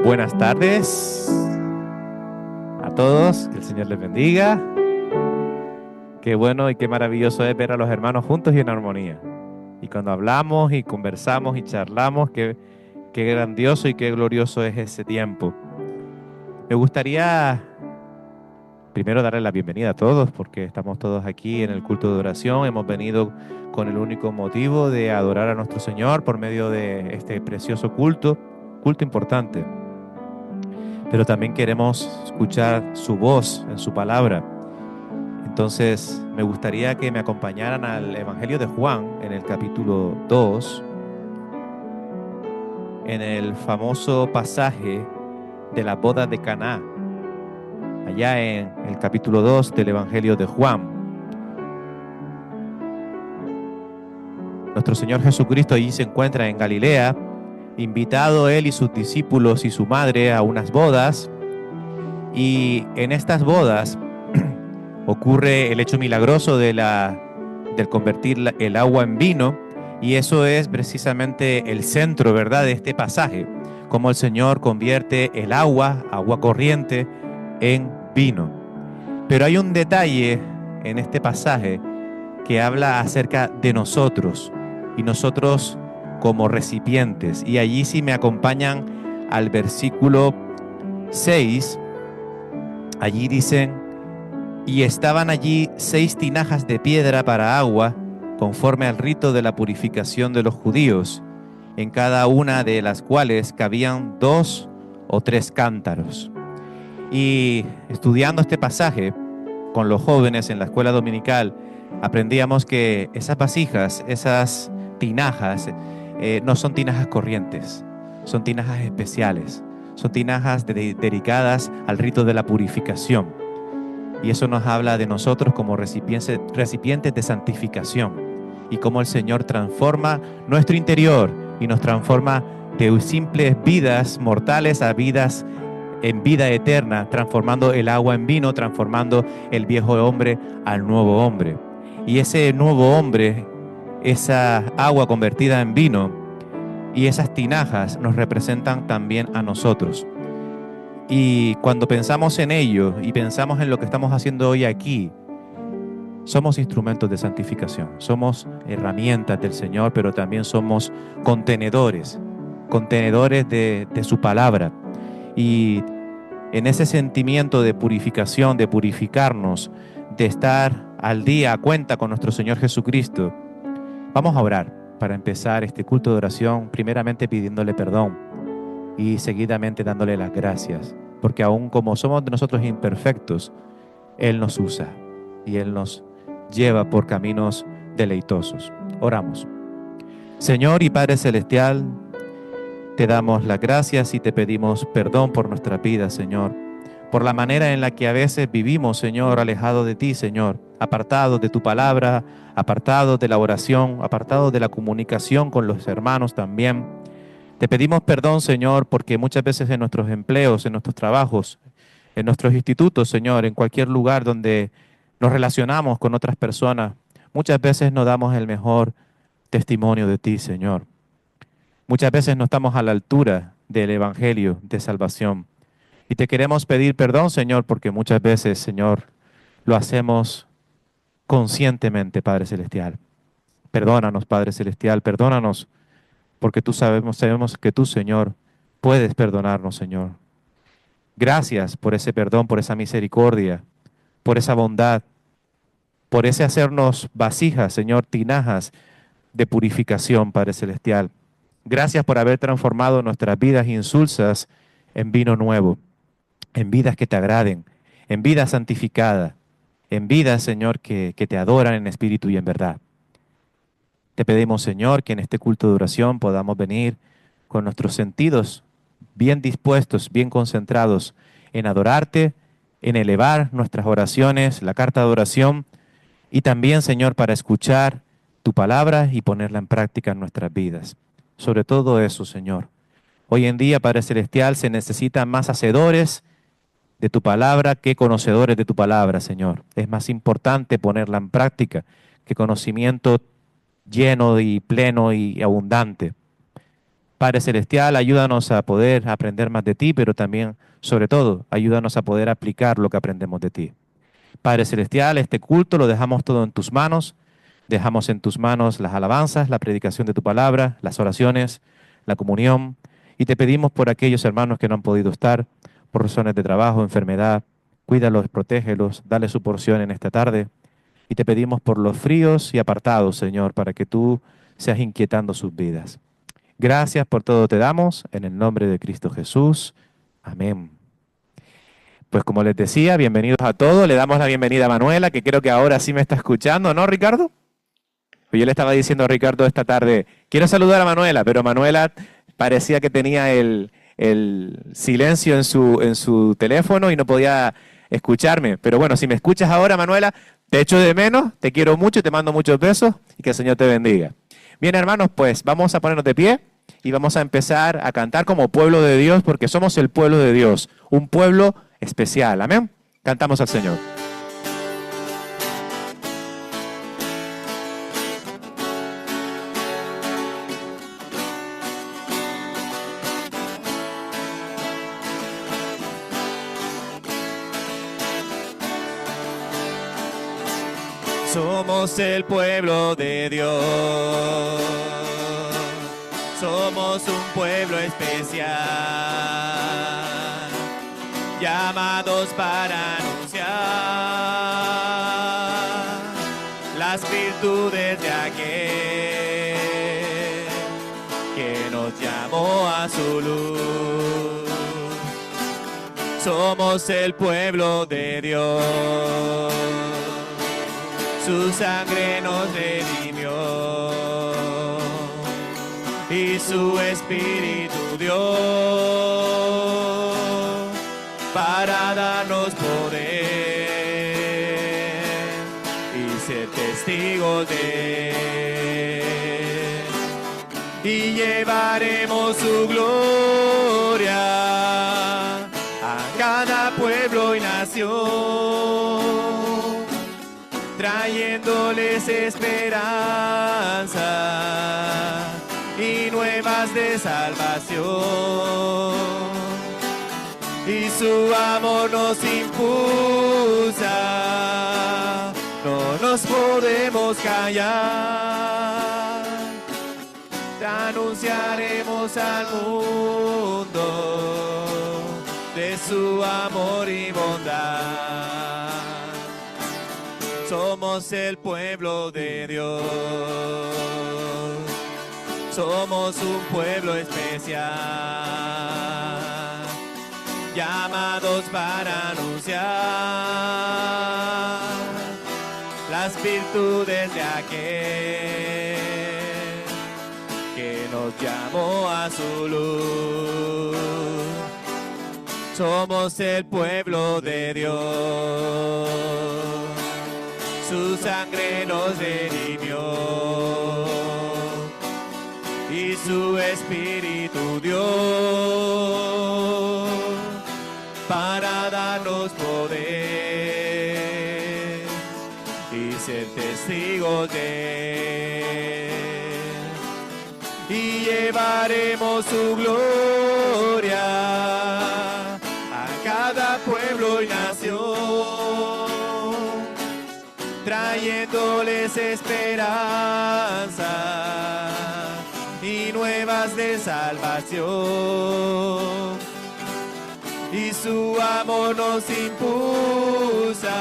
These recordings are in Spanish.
Buenas tardes a todos, que el Señor les bendiga. Qué bueno y qué maravilloso es ver a los hermanos juntos y en armonía. Y cuando hablamos y conversamos y charlamos, qué grandioso y qué glorioso es ese tiempo. Me gustaría primero darle la bienvenida a todos, porque estamos todos aquí en el culto de oración. Hemos venido con el único motivo de adorar a nuestro Señor por medio de este precioso culto importante. Pero también queremos escuchar su voz en su palabra. Entonces, me gustaría que me acompañaran al Evangelio de Juan, en el capítulo 2, en el famoso pasaje de la boda de Caná, allá en el capítulo 2 del Evangelio de Juan. Nuestro Señor Jesucristo allí se encuentra en Galilea, invitado él y sus discípulos y su madre a unas bodas, y en estas bodas ocurre el hecho milagroso del convertir el agua en vino, y eso es precisamente el centro, ¿verdad?, de este pasaje, cómo el Señor convierte el agua corriente, en vino. Pero hay un detalle en este pasaje que habla acerca de nosotros, y nosotros como recipientes, y allí si me acompañan al versículo 6, allí dicen: y estaban allí 6 tinajas de piedra para agua, conforme al rito de la purificación de los judíos, en cada una de las cuales cabían 2 o 3 cántaros. Y estudiando este pasaje con los jóvenes en la escuela dominical, aprendíamos que esas vasijas, esas tinajas, no son tinajas corrientes, son tinajas especiales, son tinajas dedicadas al rito de la purificación. Y eso nos habla de nosotros como recipientes de santificación, y cómo el Señor transforma nuestro interior y nos transforma de simples vidas mortales a vidas en vida eterna, transformando el agua en vino, transformando el viejo hombre al nuevo hombre. Y ese nuevo hombre, esa agua convertida en vino y esas tinajas nos representan también a nosotros. Y cuando pensamos en ello y pensamos en lo que estamos haciendo hoy aquí, somos instrumentos de santificación, somos herramientas del Señor, pero también somos contenedores de su palabra. Y en ese sentimiento de purificación, de purificarnos, de estar al día a cuenta con nuestro Señor Jesucristo, vamos a orar para empezar este culto de oración, primeramente pidiéndole perdón y seguidamente dándole las gracias, porque aun como somos de nosotros imperfectos, Él nos usa y Él nos lleva por caminos deleitosos. Oramos. Señor y Padre Celestial, te damos las gracias y te pedimos perdón por nuestra vida, Señor, por la manera en la que a veces vivimos, Señor, alejados de ti, Señor, apartados de tu palabra, apartados de la oración, apartados de la comunicación con los hermanos también. Te pedimos perdón, Señor, porque muchas veces en nuestros empleos, en nuestros trabajos, en nuestros institutos, Señor, en cualquier lugar donde nos relacionamos con otras personas, muchas veces no damos el mejor testimonio de ti, Señor. Muchas veces no estamos a la altura del evangelio de salvación. Y te queremos pedir perdón, Señor, porque muchas veces, Señor, lo hacemos conscientemente, Padre Celestial. Perdónanos, Padre Celestial, perdónanos, porque sabemos que tú, Señor, puedes perdonarnos, Señor. Gracias por ese perdón, por esa misericordia, por esa bondad, por ese hacernos vasijas, Señor, tinajas de purificación, Padre Celestial. Gracias por haber transformado nuestras vidas insulsas en vino nuevo. en vidas que te agraden, en vidas santificadas, en vidas, Señor, que te adoran en espíritu y en verdad. Te pedimos, Señor, que en este culto de oración podamos venir con nuestros sentidos bien dispuestos, bien concentrados en adorarte, en elevar nuestras oraciones, la carta de oración, y también, Señor, para escuchar tu palabra y ponerla en práctica en nuestras vidas. Sobre todo eso, Señor. Hoy en día, Padre Celestial, se necesitan más hacedores de tu palabra que conocedores de tu palabra, Señor. Es más importante ponerla en práctica que conocimiento lleno y pleno y abundante. Padre Celestial, ayúdanos a poder aprender más de ti, pero también, sobre todo, ayúdanos a poder aplicar lo que aprendemos de ti. Padre Celestial, este culto lo dejamos todo en tus manos. Dejamos en tus manos las alabanzas, la predicación de tu palabra, las oraciones, la comunión. Y te pedimos por aquellos hermanos que no han podido estar, por razones de trabajo, enfermedad. Cuídalos, protégelos, dale su porción en esta tarde. Y te pedimos por los fríos y apartados, Señor, para que tú seas inquietando sus vidas. Gracias por todo te damos, en el nombre de Cristo Jesús. Amén. Pues como les decía, bienvenidos a todos. Le damos la bienvenida a Manuela, que creo que ahora sí me está escuchando, ¿no, Ricardo? Pues yo le estaba diciendo a Ricardo esta tarde, quiero saludar a Manuela, pero Manuela parecía que tenía el silencio en su teléfono y no podía escucharme. Pero bueno, si me escuchas ahora, Manuela, te echo de menos, te quiero mucho, te mando muchos besos y que el Señor te bendiga. Bien, hermanos, pues vamos a ponernos de pie y vamos a empezar a cantar como pueblo de Dios, porque somos el pueblo de Dios, un pueblo especial. Amén. Cantamos al Señor. Somos el pueblo de Dios, somos un pueblo especial, llamados para anunciar las virtudes de aquel que nos llamó a su luz. Somos el pueblo de Dios, su sangre nos redimió y su espíritu dio para darnos poder y ser testigos de él. Y llevaremos su gloria a cada pueblo y nación, trayéndoles esperanza y nuevas de salvación. Y su amor nos impulsa, no nos podemos callar. Anunciaremos al mundo de su amor y bondad. Somos el pueblo de Dios, somos un pueblo especial, llamados para anunciar las virtudes de aquel que nos llamó a su luz. Somos el pueblo de Dios, su sangre nos redimió y su espíritu dio para darnos poder y ser testigos de él. Y llevaremos su gloria a cada pueblo y nación, trayéndoles esperanza y nuevas de salvación. Y su amor nos impulsa,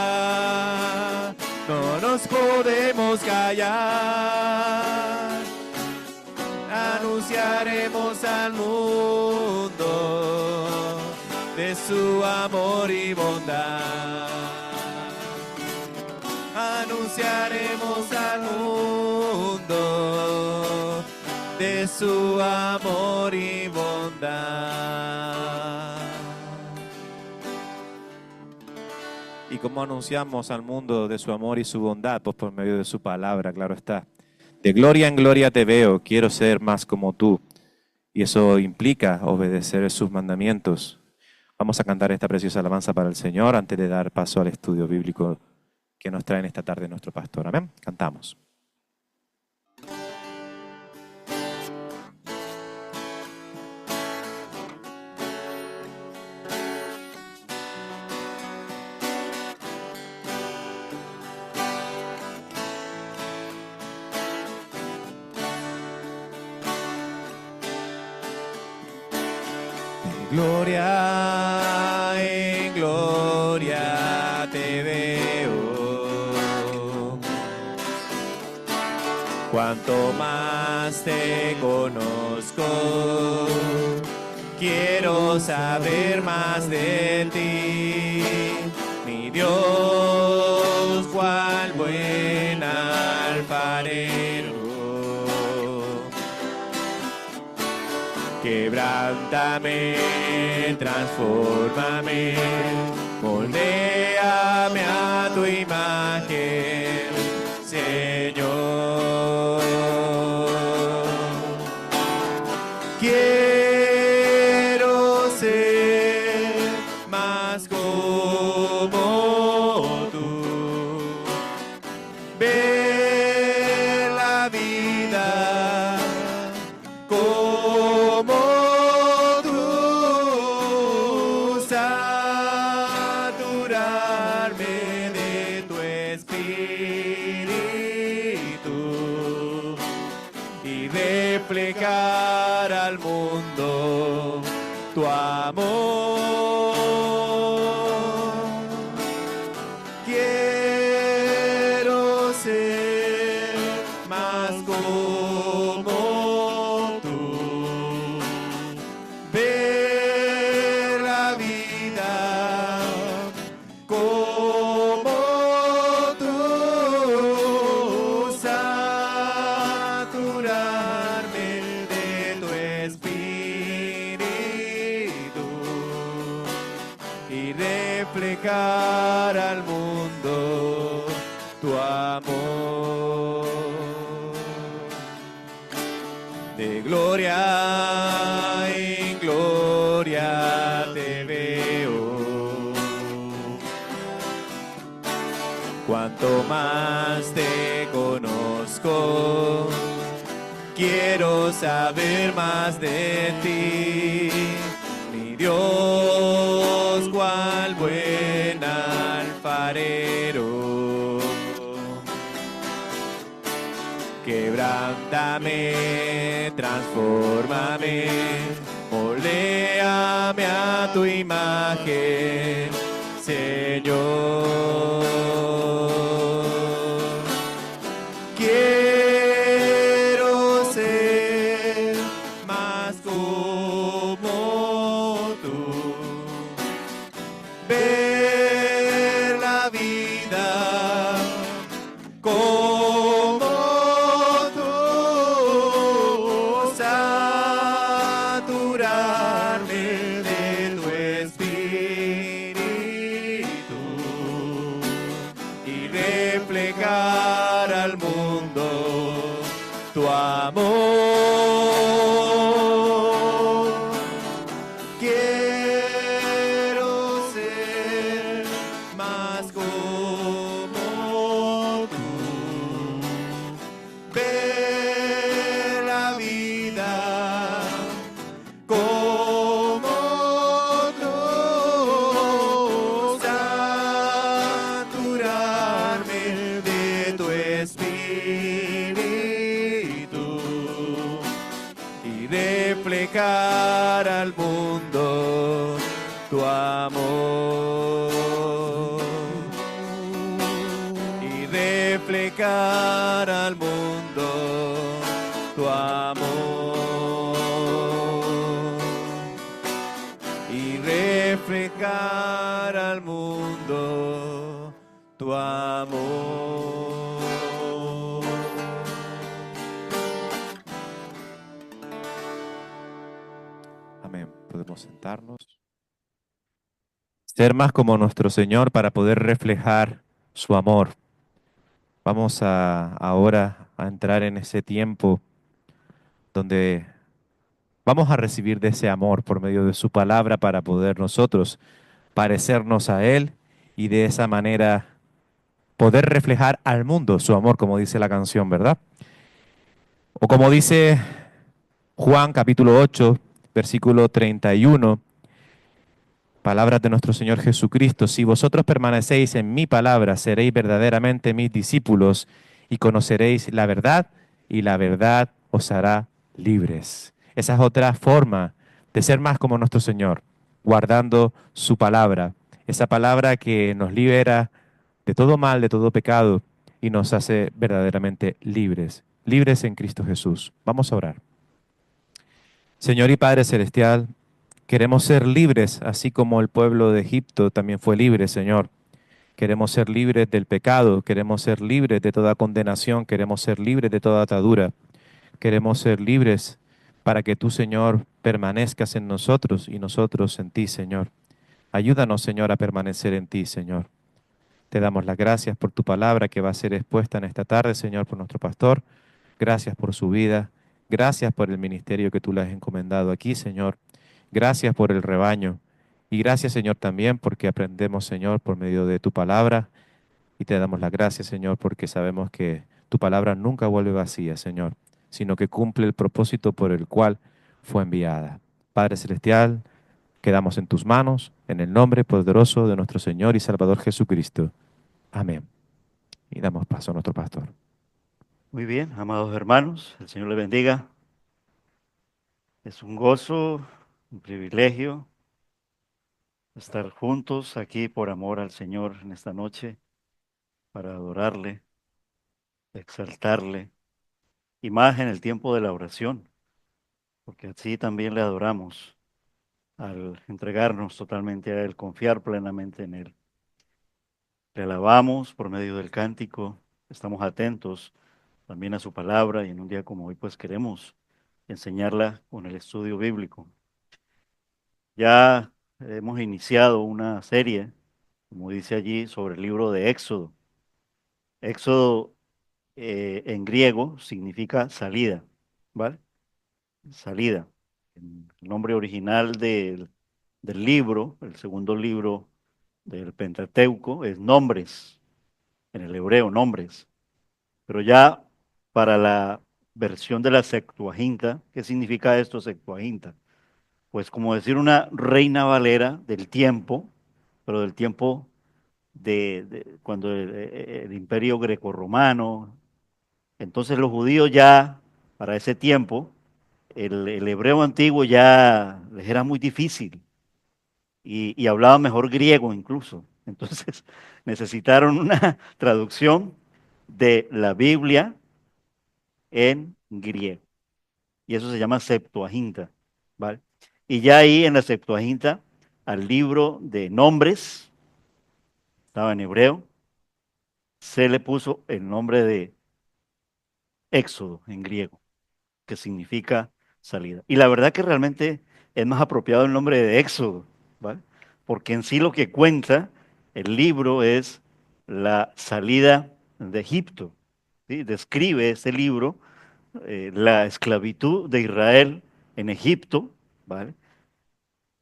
no nos podemos callar. Anunciaremos al mundo de su amor y bondad. Anunciaremos al mundo de su amor y bondad. ¿Y cómo anunciamos al mundo de su amor y su bondad? Pues por medio de su palabra, claro está. De gloria en gloria te veo, quiero ser más como tú. Y eso implica obedecer sus mandamientos. Vamos a cantar esta preciosa alabanza para el Señor antes de dar paso al estudio bíblico que nos trae en esta tarde nuestro pastor. Amén. Cantamos. Gloria en gloria te veo, cuanto más te conozco, quiero saber más de ti, mi Dios, cual buen alfarero. Quebrántame, transfórmame, moldéame a tu imagen, Señor. Quiero ser más como tú, ver la vida como tú, saturarme de tu espíritu y reflejar al mundo tu amor. Quiero ser más como tú, ver la vida como tú, saturarme de tu espíritu y reflejar al mundo tu amor. De gloria en gloria te veo, cuanto más te conozco, quiero saber más de ti, mi Dios, cual buen alfarero. Quebrántame, transfórmame, moldéame a tu imagen, Señor. Quiero ser más como tú, ver la vida como tú, saturarme de tu espíritu y reflejar al mundo tu amor. Quiero ser más como tú, ver la vida como tú, saturarme de tu espíritu y reflejar al mundo tu amor. Y reflejar al mundo tu amor. Y reflejar reflejar al mundo tu amor. Amén. Podemos sentarnos. Ser más como nuestro Señor para poder reflejar su amor. Vamos ahora a entrar en ese tiempo donde vamos a recibir de ese amor por medio de su palabra para poder nosotros parecernos a Él y de esa manera poder reflejar al mundo su amor, como dice la canción, ¿verdad? O como dice Juan capítulo 8, versículo 31, palabras de nuestro Señor Jesucristo: si vosotros permanecéis en mi palabra, seréis verdaderamente mis discípulos y conoceréis la verdad, y la verdad os hará libres. Esa es otra forma de ser más como nuestro Señor, guardando su palabra, esa palabra que nos libera de todo mal, de todo pecado, y nos hace verdaderamente libres, libres en Cristo Jesús. Vamos a orar. Señor y Padre Celestial, queremos ser libres, así como el pueblo de Egipto también fue libre, Señor. Queremos ser libres del pecado, queremos ser libres de toda condenación, queremos ser libres de toda atadura. Queremos ser libres para que tú, Señor, permanezcas en nosotros y nosotros en ti, Señor. Ayúdanos, Señor, a permanecer en ti, Señor. Te damos las gracias por tu palabra que va a ser expuesta en esta tarde, Señor, por nuestro pastor. Gracias por su vida. Gracias por el ministerio que tú le has encomendado aquí, Señor. Gracias por el rebaño. Y gracias, Señor, también porque aprendemos, Señor, por medio de tu palabra. Y te damos las gracias, Señor, porque sabemos que tu palabra nunca vuelve vacía, Señor, sino que cumple el propósito por el cual fue enviada. Padre Celestial, quedamos en tus manos, en el nombre poderoso de nuestro Señor y Salvador Jesucristo. Amén. Y damos paso a nuestro pastor. Muy bien, amados hermanos, el Señor les bendiga. Es un gozo, un privilegio estar juntos aquí por amor al Señor en esta noche para adorarle, exaltarle, y más en el tiempo de la oración, porque así también le adoramos al entregarnos totalmente a Él, confiar plenamente en Él. Le alabamos por medio del cántico, estamos atentos también a su palabra y en un día como hoy pues queremos enseñarla con el estudio bíblico. Ya hemos iniciado una serie, como dice allí, sobre el libro de Éxodo. Éxodo en griego significa salida, ¿vale? Salida. El nombre original del libro, el segundo libro del Pentateuco, es nombres, en el hebreo, nombres. Pero ya para la versión de la Septuaginta, ¿qué significa esto, Septuaginta? Pues como decir una reina valera del tiempo, pero del tiempo de cuando el imperio grecorromano. Entonces los judíos ya, para ese tiempo, el hebreo antiguo ya les era muy difícil y hablaban mejor griego incluso. Entonces necesitaron una traducción de la Biblia en griego. Y eso se llama Septuaginta, ¿vale? Y ya ahí en la Septuaginta, al libro de nombres, estaba en hebreo, se le puso el nombre de Éxodo en griego, que significa salida. Y la verdad que realmente es más apropiado el nombre de Éxodo, ¿vale? Porque en sí lo que cuenta el libro es la salida de Egipto, ¿sí? Describe ese libro la esclavitud de Israel en Egipto, ¿vale?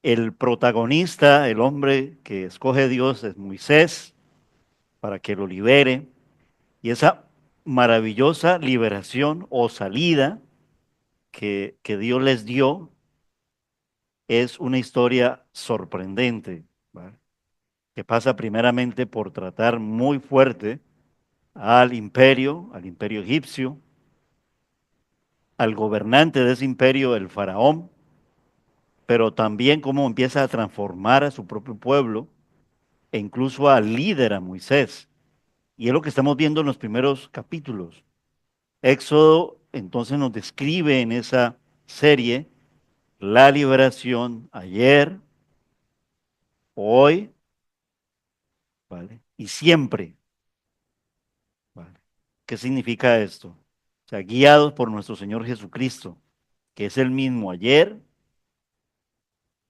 El protagonista, el hombre que escoge Dios es Moisés para que lo libere. Y esa maravillosa liberación o salida que Dios les dio es una historia sorprendente, ¿vale? Que pasa primeramente por tratar muy fuerte al imperio egipcio, al gobernante de ese imperio, el faraón, pero también cómo empieza a transformar a su propio pueblo e incluso al líder, a Moisés. Y es lo que estamos viendo en los primeros capítulos. Éxodo entonces nos describe en esa serie la liberación ayer, hoy, ¿vale? Y siempre, ¿vale? ¿Qué significa esto? O sea, guiados por nuestro Señor Jesucristo, que es el mismo ayer,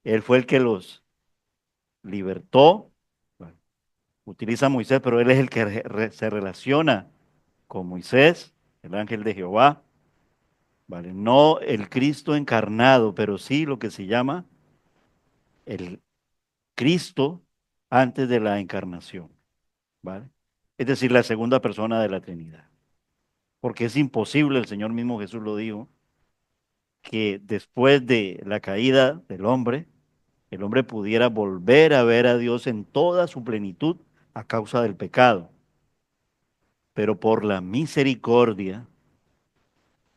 Él fue el que los libertó, ¿vale? Utiliza a Moisés, pero Él es el que se relaciona con Moisés, el ángel de Jehová, ¿vale? No el Cristo encarnado, pero sí lo que se llama el Cristo antes de la encarnación, ¿vale? Es decir, la segunda persona de la Trinidad. Porque es imposible, el Señor mismo Jesús lo dijo, que después de la caída del hombre, el hombre pudiera volver a ver a Dios en toda su plenitud a causa del pecado. Pero por la misericordia,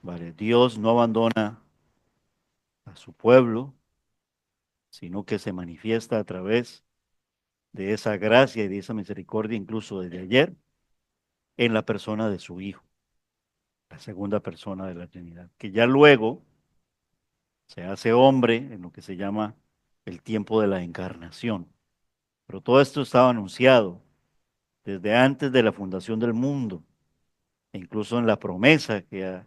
¿vale? Dios no abandona a su pueblo, sino que se manifiesta a través de esa gracia y de esa misericordia, incluso desde ayer, en la persona de su Hijo, la segunda persona de la Trinidad, que ya luego se hace hombre en lo que se llama el tiempo de la encarnación. Pero todo esto estaba anunciado desde antes de la fundación del mundo, e incluso en la promesa que el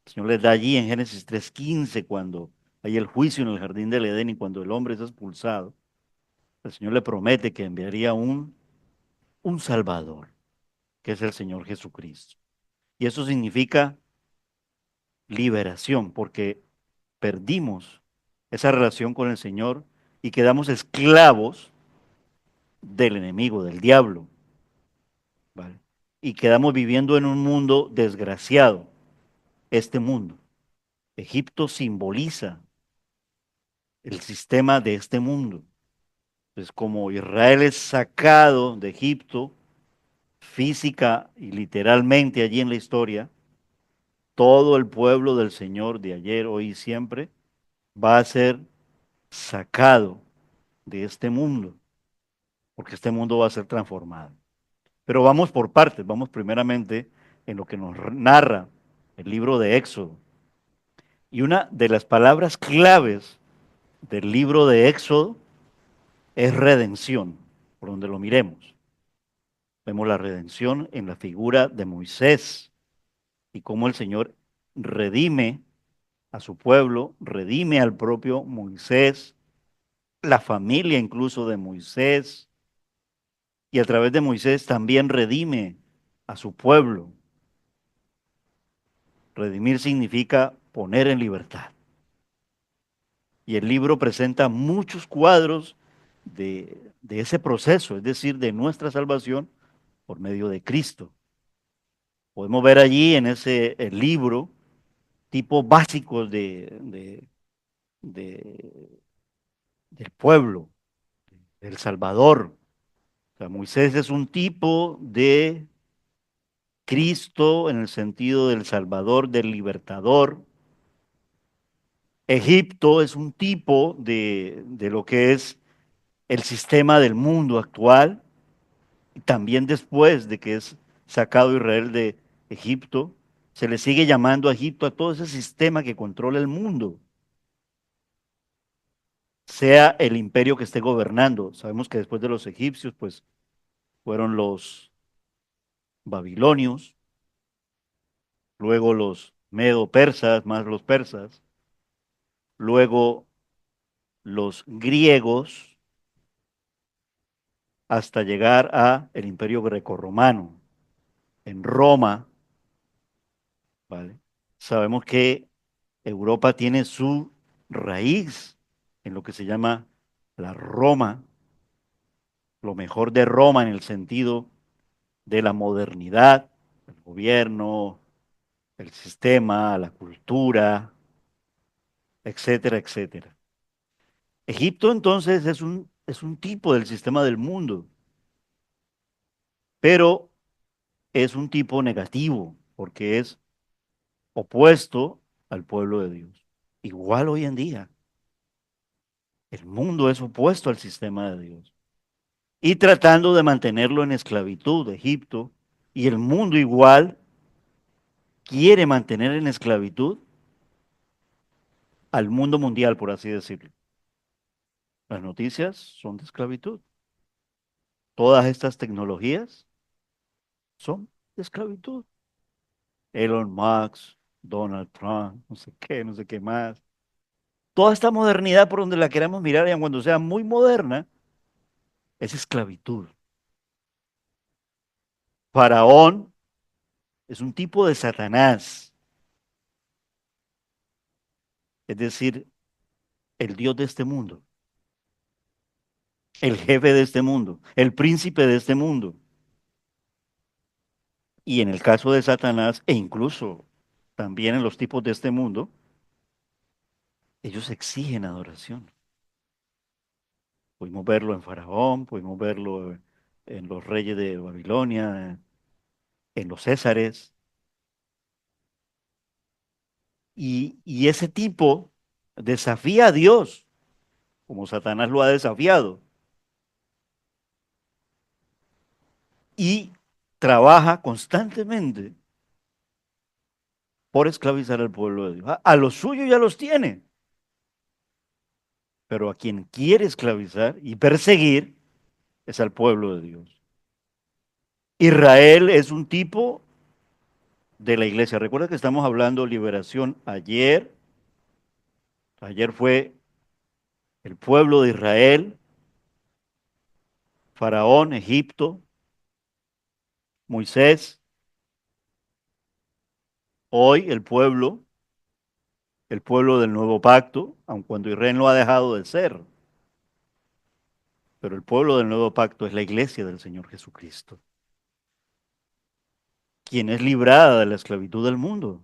Señor les da allí en Génesis 3:15, cuando hay el juicio en el jardín del Edén y cuando el hombre es expulsado, el Señor le promete que enviaría un Salvador, que es el Señor Jesucristo. Y eso significa liberación, porque perdimos esa relación con el Señor y quedamos esclavos del enemigo, del diablo, ¿vale? Y quedamos viviendo en un mundo desgraciado, este mundo. Egipto simboliza el sistema de este mundo. Entonces, como Israel es sacado de Egipto, física y literalmente allí en la historia, todo el pueblo del Señor de ayer, hoy y siempre va a ser sacado de este mundo, porque este mundo va a ser transformado. Pero vamos por partes, vamos primeramente en lo que nos narra el libro de Éxodo. Y una de las palabras claves del libro de Éxodo es redención, por donde lo miremos. Vemos la redención en la figura de Moisés y cómo el Señor redime a su pueblo, redime al propio Moisés, la familia incluso de Moisés, y a través de Moisés también redime a su pueblo. Redimir significa poner en libertad. Y el libro presenta muchos cuadros de ese proceso, es decir, de nuestra salvación por medio de Cristo. Podemos ver allí en ese el libro tipos básicos de- del pueblo, del Salvador. O sea, Moisés es un tipo de Cristo en el sentido del Salvador, del libertador. Egipto es un tipo de lo que es el sistema del mundo actual, y también después de que es sacado Israel de Egipto, se le sigue llamando a Egipto a todo ese sistema que controla el mundo, sea el imperio que esté gobernando. Sabemos que después de los egipcios, pues fueron los babilonios, luego los medo-persas, más los persas, luego los griegos, hasta llegar a el imperio grecorromano. En Roma, ¿vale? Sabemos que Europa tiene su raíz en lo que se llama la Roma, lo mejor de Roma en el sentido de la modernidad, el gobierno, el sistema, la cultura, etcétera, etcétera. Egipto entonces es un tipo del sistema del mundo, pero es un tipo negativo porque es opuesto al pueblo de Dios. Igual hoy en día, el mundo es opuesto al sistema de Dios y tratando de mantenerlo en esclavitud, Egipto, y el mundo igual quiere mantener en esclavitud al mundo mundial, por así decirlo. Las noticias son de esclavitud. Todas estas tecnologías son de esclavitud. Elon Musk, Donald Trump, no sé qué más. Toda esta modernidad por donde la queramos mirar, y aun cuando sea muy moderna, es esclavitud. Faraón es un tipo de Satanás, es decir, el Dios de este mundo, el jefe de este mundo, el príncipe de este mundo. Y en el caso de Satanás, e incluso también en los tipos de este mundo, ellos exigen adoración. Pudimos verlo en Faraón, pudimos verlo en los reyes de Babilonia, en los Césares. Y ese tipo desafía a Dios, como Satanás lo ha desafiado, y trabaja constantemente por esclavizar al pueblo de Dios. A los suyos ya los tiene, pero a quien quiere esclavizar y perseguir es al pueblo de Dios. Israel es un tipo de la iglesia. Recuerda que estamos hablando liberación ayer. Ayer fue el pueblo de Israel, Faraón, Egipto, Moisés. Hoy el pueblo del nuevo pacto, aun cuando Israel no ha dejado de ser, pero el pueblo del nuevo pacto es la iglesia del Señor Jesucristo, quien es librada de la esclavitud del mundo.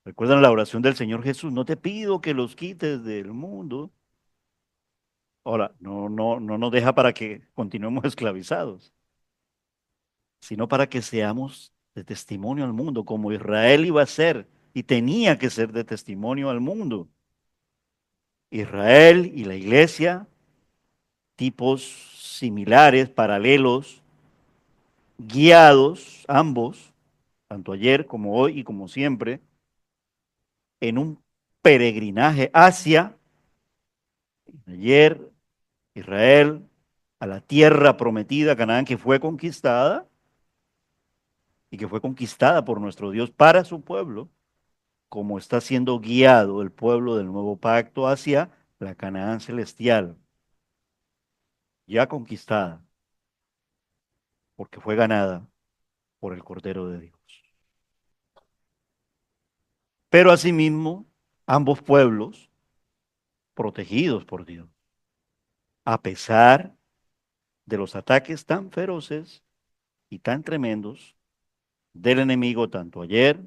Recuerdan la oración del Señor Jesús, no te pido que los quites del mundo. Ahora, no nos deja para que continuemos esclavizados, sino para que seamos de testimonio al mundo, como Israel iba a ser y tenía que ser de testimonio al mundo. Israel y la iglesia, tipos similares, paralelos, guiados, ambos, tanto ayer como hoy y como siempre, en un peregrinaje hacia, ayer, Israel, a la tierra prometida, Canaán, que fue conquistada y que fue conquistada por nuestro Dios para su pueblo, como está siendo guiado el pueblo del nuevo pacto hacia la Canaán celestial, ya conquistada, porque fue ganada por el Cordero de Dios. Pero asimismo, ambos pueblos protegidos por Dios, a pesar de los ataques tan feroces y tan tremendos del enemigo, tanto ayer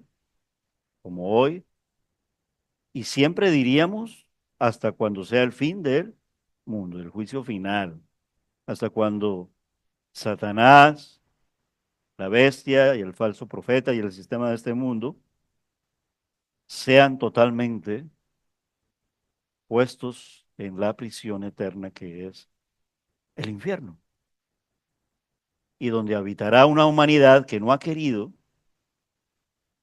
como hoy, y siempre diríamos hasta cuando sea el fin del mundo, el juicio final, hasta cuando Satanás, la bestia y el falso profeta y el sistema de este mundo sean totalmente puestos en la prisión eterna que es el infierno, y donde habitará una humanidad que no ha querido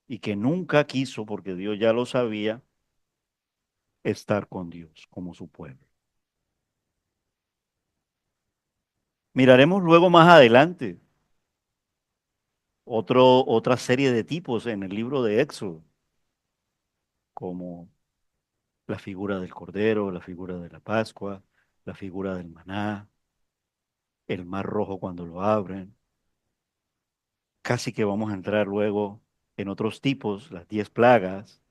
y que nunca quiso, porque Dios ya lo sabía, estar con Dios como su pueblo. Miraremos luego más adelante otra serie de tipos en el libro de Éxodo, como la figura del Cordero, la figura de la Pascua, la figura del maná, el mar rojo cuando lo abren. Casi que vamos a entrar luego en otros tipos, las 10 plagas,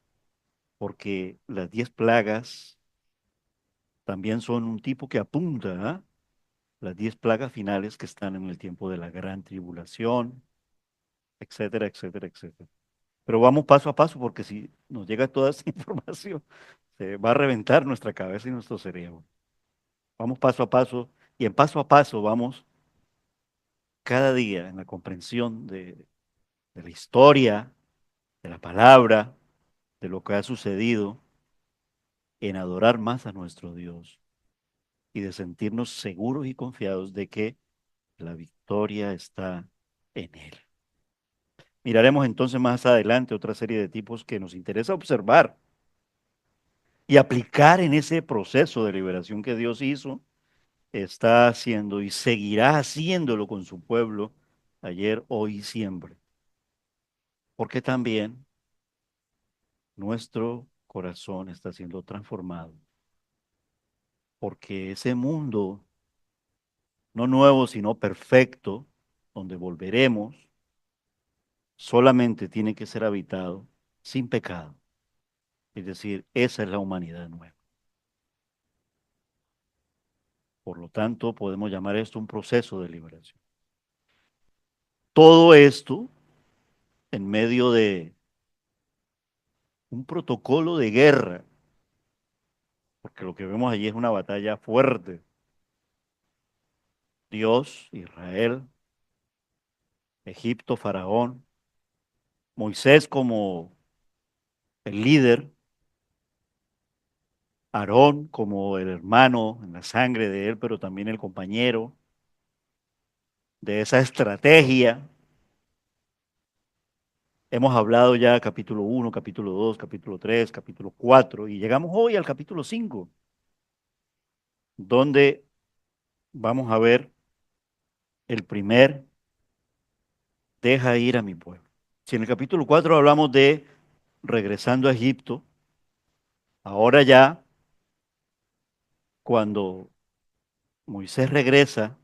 porque las 10 plagas también son un tipo que apunta a las 10 plagas finales que están en el tiempo de la gran tribulación, etcétera, etcétera, etcétera. Pero vamos paso a paso, porque si nos llega toda esta información, se va a reventar nuestra cabeza y nuestro cerebro. Vamos paso a paso, y en paso a paso vamos cada día en la comprensión de la historia, de la palabra, de lo que ha sucedido, en adorar más a nuestro Dios y de sentirnos seguros y confiados de que la victoria está en Él. Miraremos entonces más adelante otra serie de tipos que nos interesa observar y aplicar en ese proceso de liberación que Dios hizo está haciendo y seguirá haciéndolo con su pueblo ayer, hoy y siempre. Porque también nuestro corazón está siendo transformado. Porque ese mundo, no nuevo, sino perfecto, donde volveremos, solamente tiene que ser habitado sin pecado. Es decir, esa es la humanidad nueva. Por lo tanto, podemos llamar esto un proceso de liberación. Todo esto en medio de un protocolo de guerra, porque lo que vemos allí es una batalla fuerte. Dios, Israel, Egipto, Faraón, Moisés como el líder, Aarón como el hermano en la sangre de él, pero también el compañero de esa estrategia. Hemos hablado ya capítulo 1, capítulo 2, capítulo 3, capítulo 4 y llegamos hoy al capítulo 5, donde vamos a ver el primer deja ir a mi pueblo. Si en el capítulo 4 hablamos de regresando a Egipto, ahora ya cuando Moisés regresa,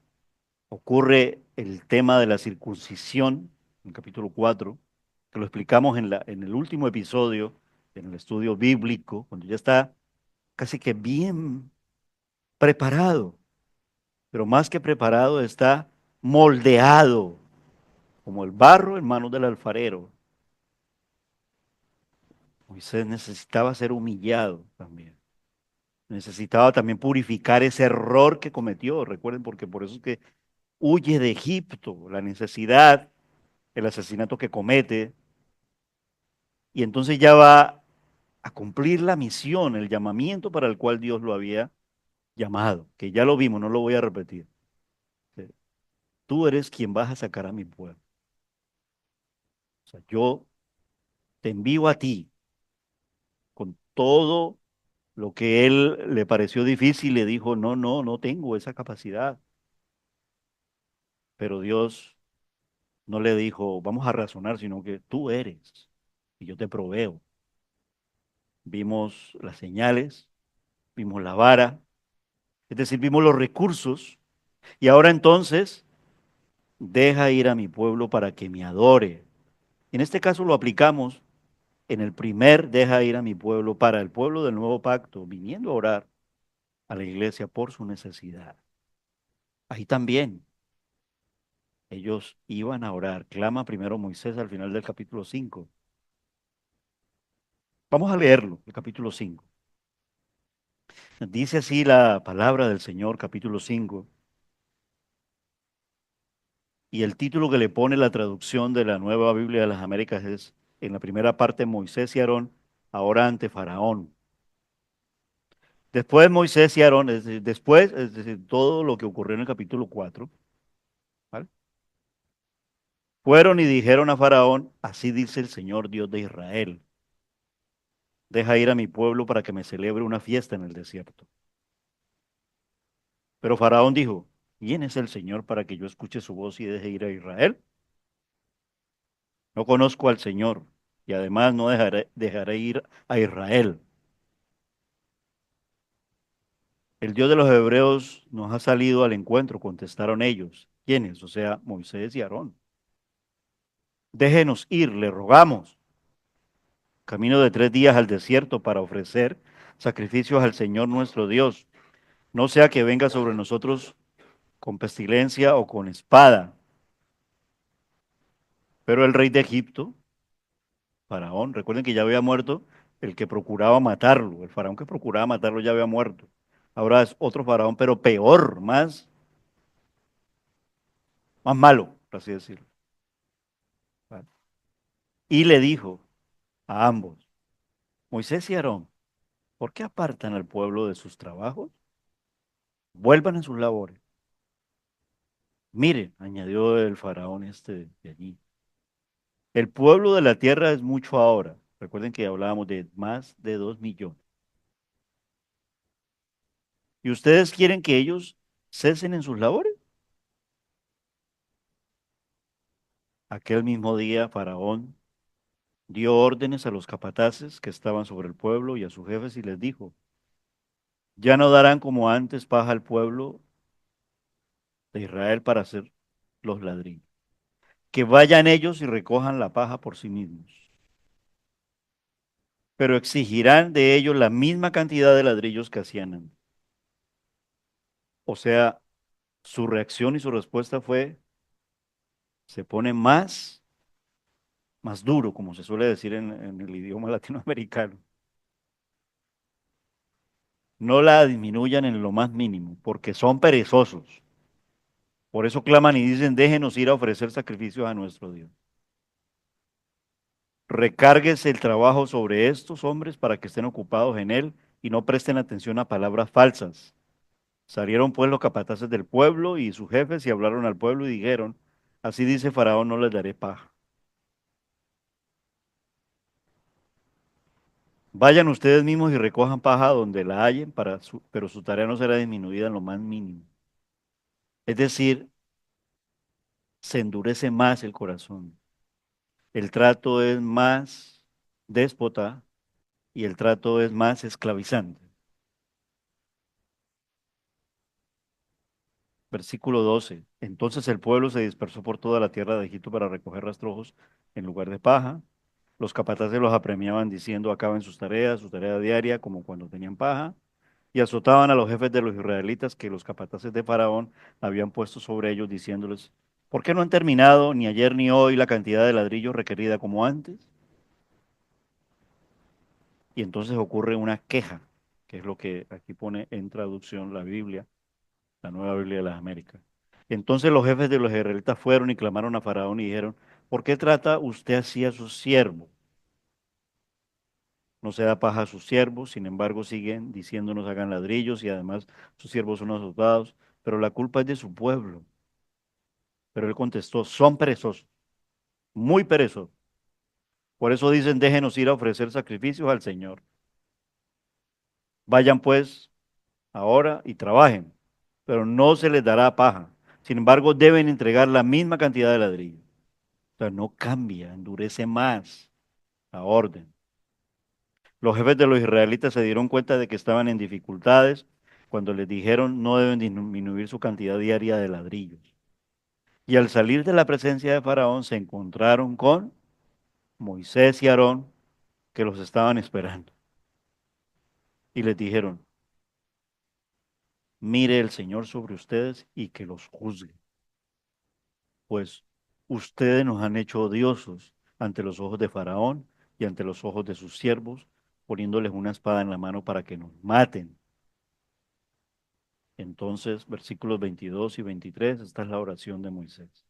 ocurre el tema de la circuncisión, en el capítulo 4, que lo explicamos en el último episodio, en el estudio bíblico, cuando ya está casi que bien preparado, pero más que preparado está moldeado, como el barro en manos del alfarero. Moisés necesitaba ser humillado también. Necesitaba también purificar ese error que cometió. Recuerden, porque por eso es que huye de Egipto, la necesidad, el asesinato que comete, y entonces ya va a cumplir la misión, el llamamiento para el cual Dios lo había llamado, que ya lo vimos, no lo voy a repetir. Tú eres quien vas a sacar a mi pueblo. O sea, yo te envío a ti con todo lo que él le pareció difícil, le dijo, no, no, no tengo esa capacidad. Pero Dios no le dijo, vamos a razonar, sino que tú eres y yo te proveo. Vimos las señales, vimos la vara, es decir, vimos los recursos y ahora entonces deja ir a mi pueblo para que me adore. En este caso lo aplicamos en el primer deja ir a mi pueblo para el pueblo del nuevo pacto, viniendo a orar a la iglesia por su necesidad. Ahí también ellos iban a orar. Clama primero Moisés al final del capítulo 5. Vamos a leerlo, el capítulo 5. Dice así la palabra del Señor, capítulo 5, y el título que le pone la traducción de la Nueva Biblia de las Américas es, en la primera parte, Moisés y Aarón, ahora ante Faraón. Después Moisés y Aarón, es decir, todo lo que ocurrió en el capítulo 4, ¿vale? Fueron y dijeron a Faraón, así dice el Señor Dios de Israel, deja ir a mi pueblo para que me celebre una fiesta en el desierto. Pero Faraón dijo, ¿quién es el Señor para que yo escuche su voz y deje ir a Israel? No conozco al Señor y además no dejaré ir a Israel. El Dios de los hebreos nos ha salido al encuentro, contestaron ellos. ¿Quiénes? O sea, Moisés y Aarón. Déjenos ir, le rogamos. Camino de 3 días al desierto para ofrecer sacrificios al Señor nuestro Dios. No sea que venga sobre nosotros con pestilencia o con espada. Pero el rey de Egipto, Faraón, recuerden que ya había muerto el que procuraba matarlo, el faraón que procuraba matarlo ya había muerto. Ahora es otro faraón, pero peor, más malo, por así decirlo. ¿Vale? Y le dijo a ambos, Moisés y Aarón, ¿por qué apartan al pueblo de sus trabajos? Vuelvan a sus labores. Miren, añadió el faraón este de allí, el pueblo de la tierra es mucho ahora. Recuerden que hablábamos de más de 2 millones. Y ustedes quieren que ellos cesen en sus labores. Aquel mismo día, Faraón dio órdenes a los capataces que estaban sobre el pueblo y a sus jefes y les dijo, ya no darán como antes paja al pueblo de Israel para hacer los ladrillos. Que vayan ellos y recojan la paja por sí mismos. Pero exigirán de ellos la misma cantidad de ladrillos que hacían antes. O sea, su reacción y su respuesta fue, se pone más duro, como se suele decir en el idioma latinoamericano. No la disminuyan en lo más mínimo, porque son perezosos. Por eso claman y dicen, déjenos ir a ofrecer sacrificios a nuestro Dios. Recárguese el trabajo sobre estos hombres para que estén ocupados en él y no presten atención a palabras falsas. Salieron pues los capataces del pueblo y sus jefes y hablaron al pueblo y dijeron, así dice Faraón, no les daré paja. Vayan ustedes mismos y recojan paja donde la hallen, pero su tarea no será disminuida en lo más mínimo. Es decir, se endurece más el corazón. El trato es más déspota y el trato es más esclavizante. Versículo 12. Entonces el pueblo se dispersó por toda la tierra de Egipto para recoger rastrojos en lugar de paja. Los capataces los apremiaban diciendo, acaben su tarea diaria, como cuando tenían paja, y azotaban a los jefes de los israelitas que los capataces de Faraón habían puesto sobre ellos, diciéndoles, ¿por qué no han terminado ni ayer ni hoy la cantidad de ladrillos requerida como antes? Y entonces ocurre una queja, que es lo que aquí pone en traducción la Biblia, la Nueva Biblia de las Américas. Entonces los jefes de los israelitas fueron y clamaron a Faraón y dijeron, ¿por qué trata usted así a su siervo? No se da paja a sus siervos, sin embargo siguen diciéndonos hagan ladrillos y además sus siervos son azotados, pero la culpa es de su pueblo. Pero él contestó, son perezosos, muy perezosos. Por eso dicen, déjenos ir a ofrecer sacrificios al Señor. Vayan pues ahora y trabajen, pero no se les dará paja. Sin embargo, deben entregar la misma cantidad de ladrillos. O sea, no cambia, endurece más la orden. Los jefes de los israelitas se dieron cuenta de que estaban en dificultades cuando les dijeron no deben disminuir su cantidad diaria de ladrillos. Y al salir de la presencia de Faraón se encontraron con Moisés y Aarón que los estaban esperando. Y les dijeron, mire el Señor sobre ustedes y que los juzgue, pues ustedes nos han hecho odiosos ante los ojos de Faraón y ante los ojos de sus siervos, poniéndoles una espada en la mano para que nos maten. Entonces, versículos 22 y 23, esta es la oración de Moisés.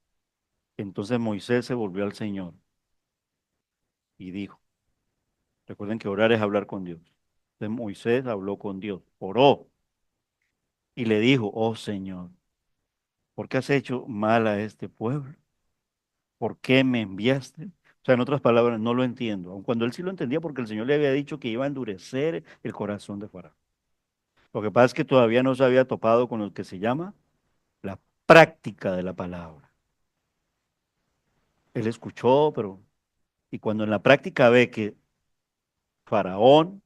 Entonces Moisés se volvió al Señor y dijo, recuerden que orar es hablar con Dios. Entonces Moisés habló con Dios, oró y le dijo, oh Señor, ¿por qué has hecho mal a este pueblo? ¿Por qué me enviaste? O sea, en otras palabras, no lo entiendo, aun cuando él sí lo entendía porque el Señor le había dicho que iba a endurecer el corazón de Faraón. Lo que pasa es que todavía no se había topado con lo que se llama la práctica de la palabra. Él escuchó, pero y cuando en la práctica ve que Faraón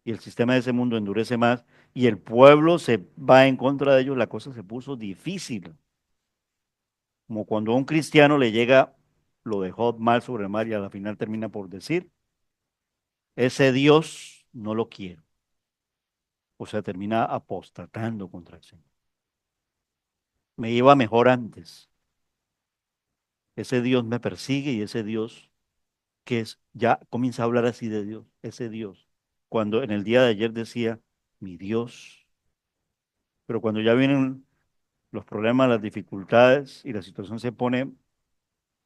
y el sistema de ese mundo endurece más y el pueblo se va en contra de ellos, la cosa se puso difícil. Como cuando a un cristiano le llega, lo dejó mal sobre el mal y a la final termina por decir, ese Dios no lo quiero. O sea, termina apostatando contra el Señor. Me iba mejor antes. Ese Dios me persigue y ese Dios que es, ya comienza a hablar así de Dios, ese Dios. Cuando en el día de ayer decía, mi Dios, pero cuando ya vienen los problemas, las dificultades y la situación se pone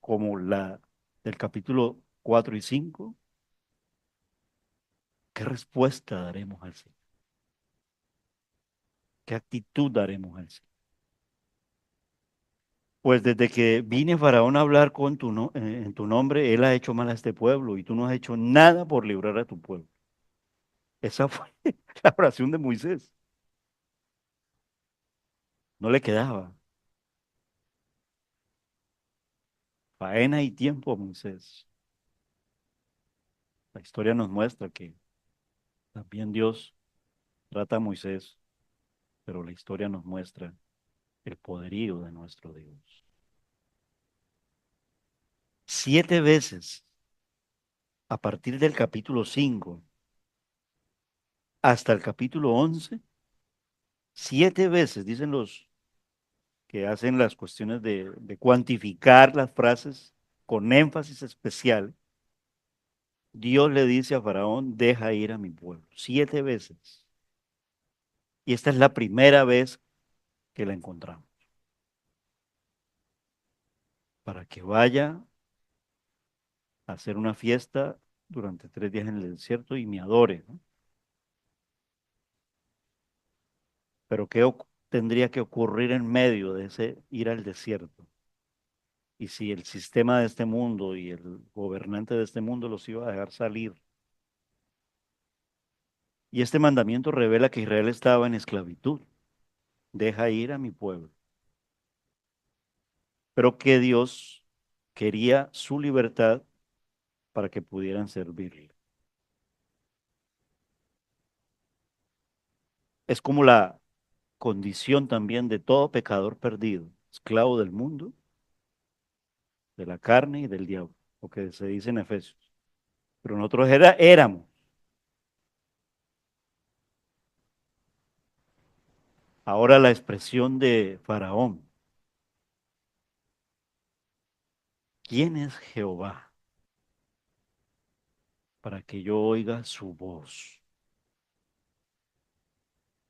como la del capítulo 4 y 5, ¿qué respuesta daremos al Señor? ¿Qué actitud daremos al Señor? Pues desde que vine Faraón a hablar con en tu nombre, él ha hecho mal a este pueblo y tú no has hecho nada por librar a tu pueblo. Esa fue la oración de Moisés. No le quedaba faena y tiempo a Moisés. La historia nos muestra que también Dios trata a Moisés, pero la historia nos muestra el poderío de nuestro Dios. 7 veces, a partir del capítulo 5 hasta el capítulo 11, 7 veces, dicen los que hacen las cuestiones de cuantificar las frases con énfasis especial, Dios le dice a Faraón, deja ir a mi pueblo. 7 veces. Y esta es la primera vez que la encontramos. Para que vaya a hacer una fiesta durante 3 días en el desierto y me adore, ¿no? Pero ¿qué tendría que ocurrir en medio de ese ir al desierto? Y si el sistema de este mundo y el gobernante de este mundo los iba a dejar salir. Y este mandamiento revela que Israel estaba en esclavitud. Deja ir a mi pueblo. Pero que Dios quería su libertad para que pudieran servirle. Es como la condición también de todo pecador perdido, esclavo del mundo, de la carne y del diablo, lo que se dice en Efesios. Pero nosotros éramos. Ahora la expresión de Faraón. ¿Quién es Jehová para que yo oiga su voz?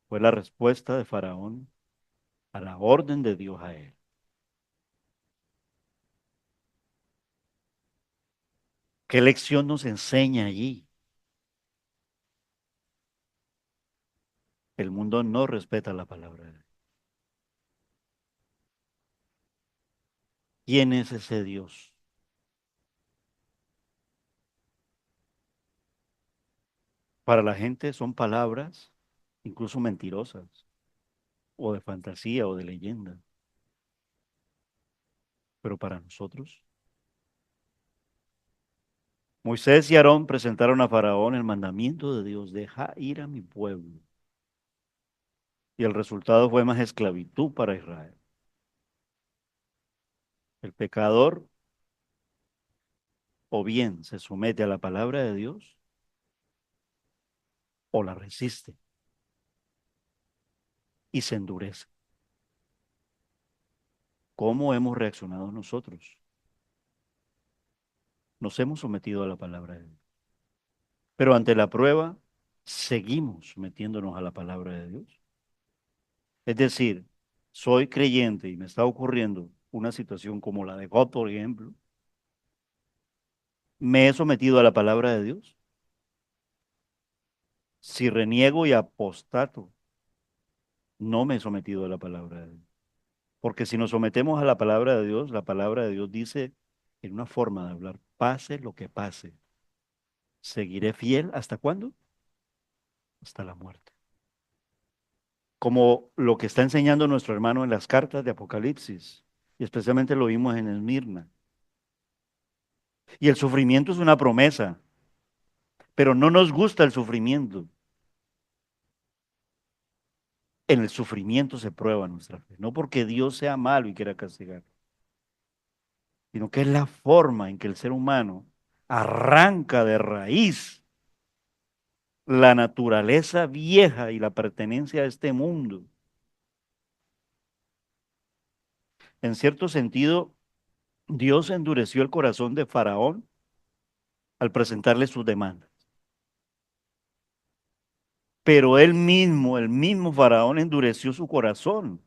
Fue la respuesta de Faraón a la orden de Dios a él. ¿Qué lección nos enseña allí? El mundo no respeta la palabra de Dios. ¿Quién es ese Dios? Para la gente son palabras incluso mentirosas, o de fantasía, o de leyenda. Pero para nosotros, Moisés y Aarón presentaron a Faraón el mandamiento de Dios, deja ir a mi pueblo. Y el resultado fue más esclavitud para Israel. El pecador o bien se somete a la palabra de Dios o la resiste y se endurece. ¿Cómo hemos reaccionado nosotros? Nos hemos sometido a la palabra de Dios. Pero ante la prueba, seguimos sometiéndonos a la palabra de Dios. Es decir, soy creyente y me está ocurriendo una situación como la de God, por ejemplo. ¿Me he sometido a la palabra de Dios? Si reniego y apostato, no me he sometido a la palabra de Dios. Porque si nos sometemos a la palabra de Dios, la palabra de Dios dice en una forma de hablar, pase lo que pase, seguiré fiel ¿hasta cuándo? Hasta la muerte. Como lo que está enseñando nuestro hermano en las cartas de Apocalipsis, y especialmente lo vimos en Esmirna. Y el sufrimiento es una promesa, pero no nos gusta el sufrimiento. En el sufrimiento se prueba nuestra fe, no porque Dios sea malo y quiera castigar, sino que es la forma en que el ser humano arranca de raíz la naturaleza vieja y la pertenencia a este mundo. En cierto sentido, Dios endureció el corazón de Faraón al presentarle sus demandas. Pero él mismo, el mismo Faraón, endureció su corazón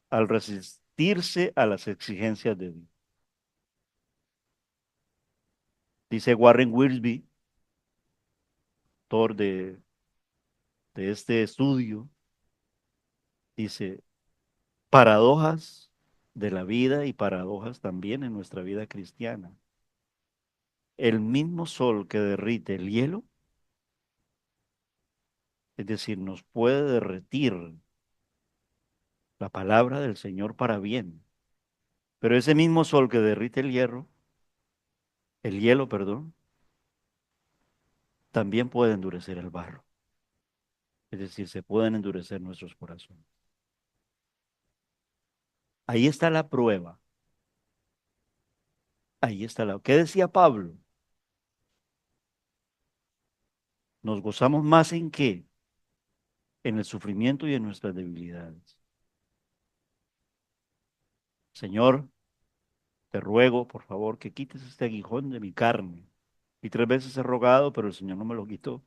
al resistirse a las exigencias de Dios. Dice Warren Wiersbe, autor de este estudio, dice, paradojas de la vida y paradojas también en nuestra vida cristiana. El mismo sol que derrite el hielo, es decir, nos puede derretir la palabra del Señor para bien. Pero ese mismo sol que derrite el hielo, perdón, también puede endurecer el barro. Es decir, se pueden endurecer nuestros corazones. Ahí está la prueba. Ahí está la... ¿Qué decía Pablo? ¿Nos gozamos más en qué? En el sufrimiento y en nuestras debilidades. Señor, te ruego, por favor, que quites este aguijón de mi carne. Y 3 veces he rogado, pero el Señor no me lo quitó.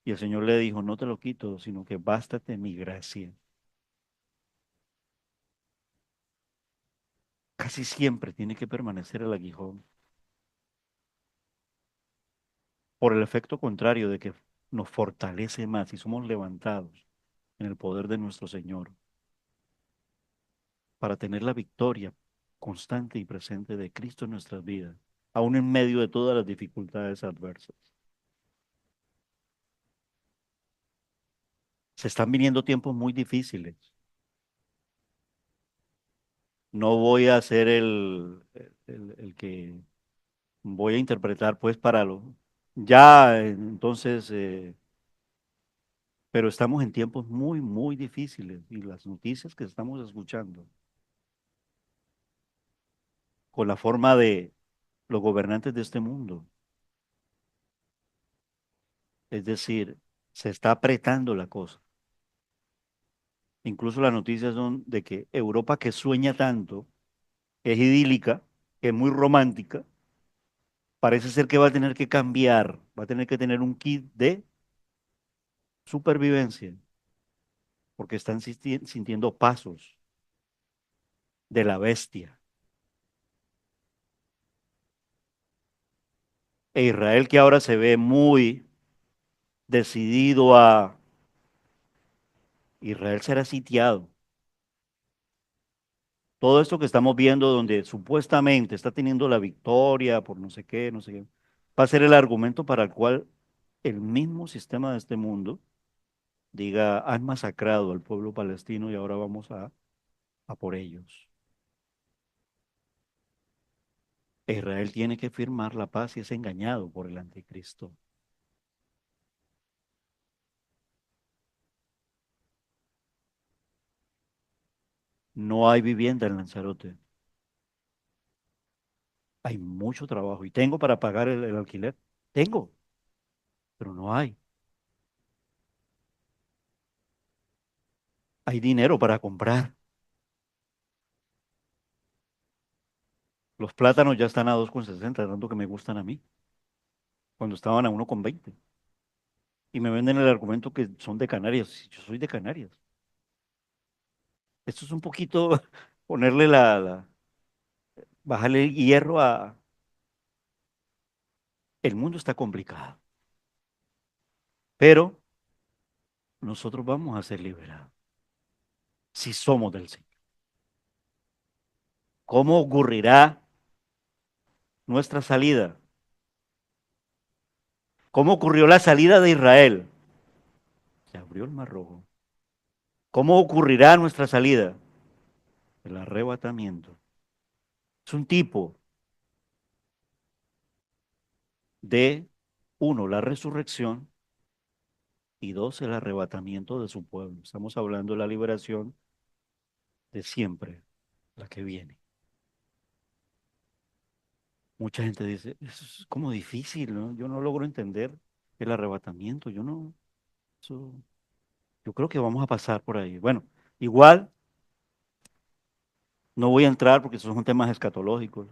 Y el Señor le dijo, no te lo quito, sino que bástate mi gracia. Casi siempre tiene que permanecer el aguijón, por el efecto contrario de que nos fortalece más y somos levantados en el poder de nuestro Señor para tener la victoria constante y presente de Cristo en nuestras vidas, aún en medio de todas las dificultades adversas. Se están viniendo tiempos muy difíciles. No voy a ser el que voy a interpretar pues para lo... Ya, entonces, pero estamos en tiempos muy, muy difíciles y las noticias que estamos escuchando con la forma de los gobernantes de este mundo, es decir, se está apretando la cosa. Incluso las noticias son de que Europa que sueña tanto, que es idílica, que es muy romántica, parece ser que va a tener que cambiar, va a tener que tener un kit de supervivencia, porque están sintiendo pasos de la bestia. E Israel que ahora se ve muy decidido a... Israel será sitiado. Todo esto que estamos viendo donde supuestamente está teniendo la victoria por no sé qué, va a ser el argumento para el cual el mismo sistema de este mundo diga, han masacrado al pueblo palestino y ahora vamos a por ellos. Israel tiene que firmar la paz y es engañado por el anticristo. No hay vivienda en Lanzarote. Hay mucho trabajo y tengo para pagar el alquiler. Tengo, pero no hay. Hay dinero para comprar. Los plátanos ya están a 2,60, tanto que me gustan a mí, cuando estaban a 1,20. Y me venden el argumento que son de Canarias. Sí, yo soy de Canarias. Esto es un poquito ponerle bajarle el hierro a... El mundo está complicado, pero nosotros vamos a ser liberados si somos del Señor. ¿Cómo ocurrirá nuestra salida? ¿Cómo ocurrió la salida de Israel? Se abrió el Mar Rojo. ¿Cómo ocurrirá nuestra salida? El arrebatamiento. Es un tipo de, uno, la resurrección y dos, el arrebatamiento de su pueblo. Estamos hablando de la liberación de siempre, la que viene. Mucha gente dice, eso es como difícil, ¿no? Yo no logro entender el arrebatamiento, yo no, eso, yo creo que vamos a pasar por ahí. Bueno, igual no voy a entrar porque esos son temas escatológicos,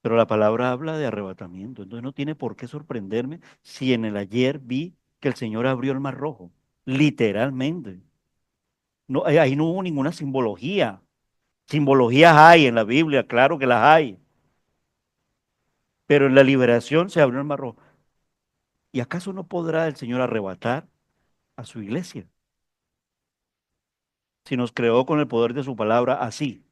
pero la palabra habla de arrebatamiento, entonces no tiene por qué sorprenderme si en el ayer vi que el Señor abrió el mar rojo, literalmente. No, ahí no hubo ninguna simbología. Simbologías hay en la Biblia, claro que las hay, pero en la liberación se abrió el mar rojo. ¿Y acaso no podrá el Señor arrebatar a su iglesia si nos creó con el poder de su palabra así?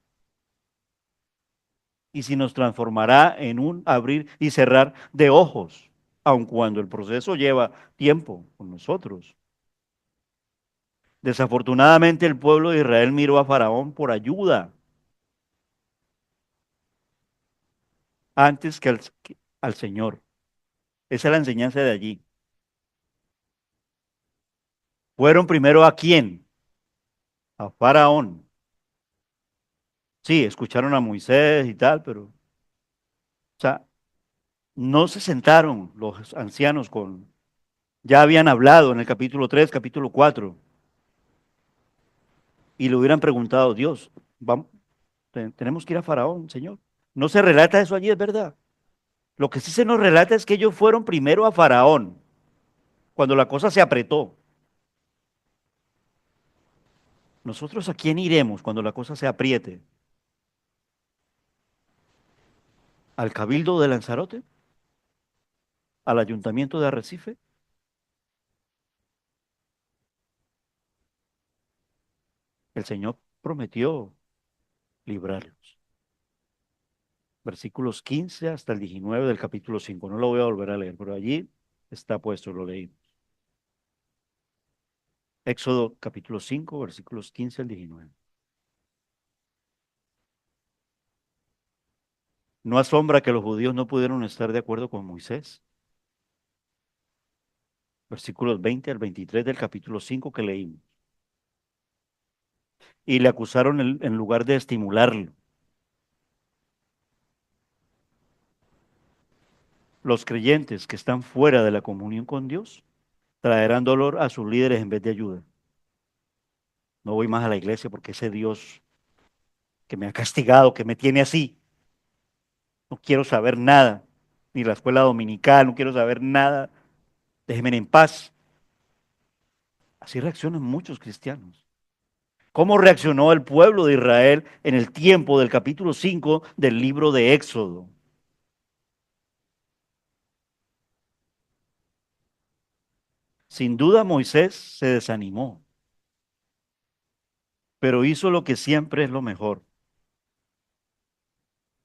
Y si nos transformará en un abrir y cerrar de ojos, aun cuando el proceso lleva tiempo con nosotros. Desafortunadamente el pueblo de Israel miró a Faraón por ayuda antes que al Señor. Esa es la enseñanza de allí. Fueron primero a quién? A Faraón. Sí, escucharon a Moisés y tal, pero, o sea, no se sentaron los ancianos con, ya habían hablado en el capítulo 3, capítulo 4, y le hubieran preguntado, Dios, vamos, tenemos que ir a Faraón, Señor. No se relata eso allí, es verdad. Lo que sí se nos relata es que ellos fueron primero a Faraón, cuando la cosa se apretó. ¿Nosotros a quién iremos cuando la cosa se apriete? ¿Al Cabildo de Lanzarote? ¿Al Ayuntamiento de Arrecife? El Señor prometió librarlos. Versículos 15 hasta el 19 del capítulo 5. No lo voy a volver a leer, pero allí está puesto, lo leí. Éxodo capítulo 5, versículos 15 al 19. No asombra que los judíos no pudieron estar de acuerdo con Moisés. Versículos 20 al 23 del capítulo 5 que leímos. Y le acusaron en lugar de estimularlo. Los creyentes que están fuera de la comunión con Dios traerán dolor a sus líderes en vez de ayuda. No voy más a la iglesia porque ese Dios que me ha castigado, que me tiene así, no quiero saber nada, ni la escuela dominical, no quiero saber nada, déjenme en paz. Así reaccionan muchos cristianos. ¿Cómo reaccionó el pueblo de Israel en el tiempo del capítulo 5 del libro de Éxodo? Sin duda Moisés se desanimó, pero hizo lo que siempre es lo mejor.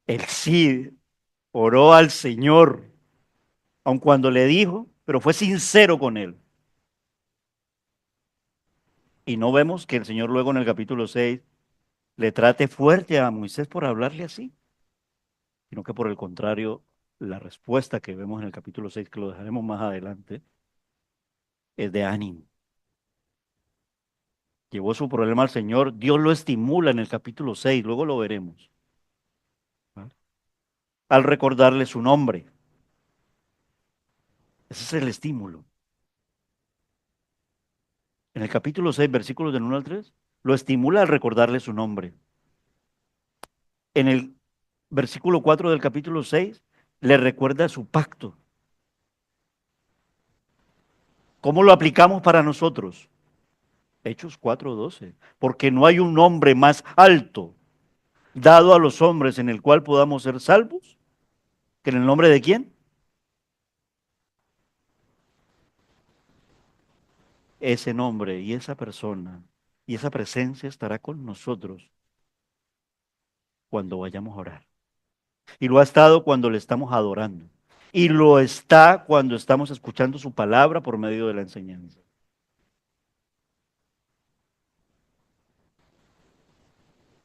Él sí oró al Señor, aun cuando le dijo, pero fue sincero con él. Y no vemos que el Señor luego en el capítulo 6 le trate fuerte a Moisés por hablarle así, sino que por el contrario, la respuesta que vemos en el capítulo 6 que lo dejaremos más adelante, es de ánimo. Llevó su problema al Señor, Dios lo estimula en el capítulo 6, luego lo veremos, ¿vale? Al recordarle su nombre. Ese es el estímulo. En el capítulo 6, versículos del 1 al 3, lo estimula al recordarle su nombre. En el versículo 4 del capítulo 6, le recuerda su pacto. ¿Cómo lo aplicamos para nosotros? Hechos 4:12. Porque no hay un nombre más alto dado a los hombres en el cual podamos ser salvos que en el nombre de quién. Ese nombre y esa persona y esa presencia estará con nosotros cuando vayamos a orar. Y lo ha estado cuando le estamos adorando. Y lo está cuando estamos escuchando su palabra por medio de la enseñanza.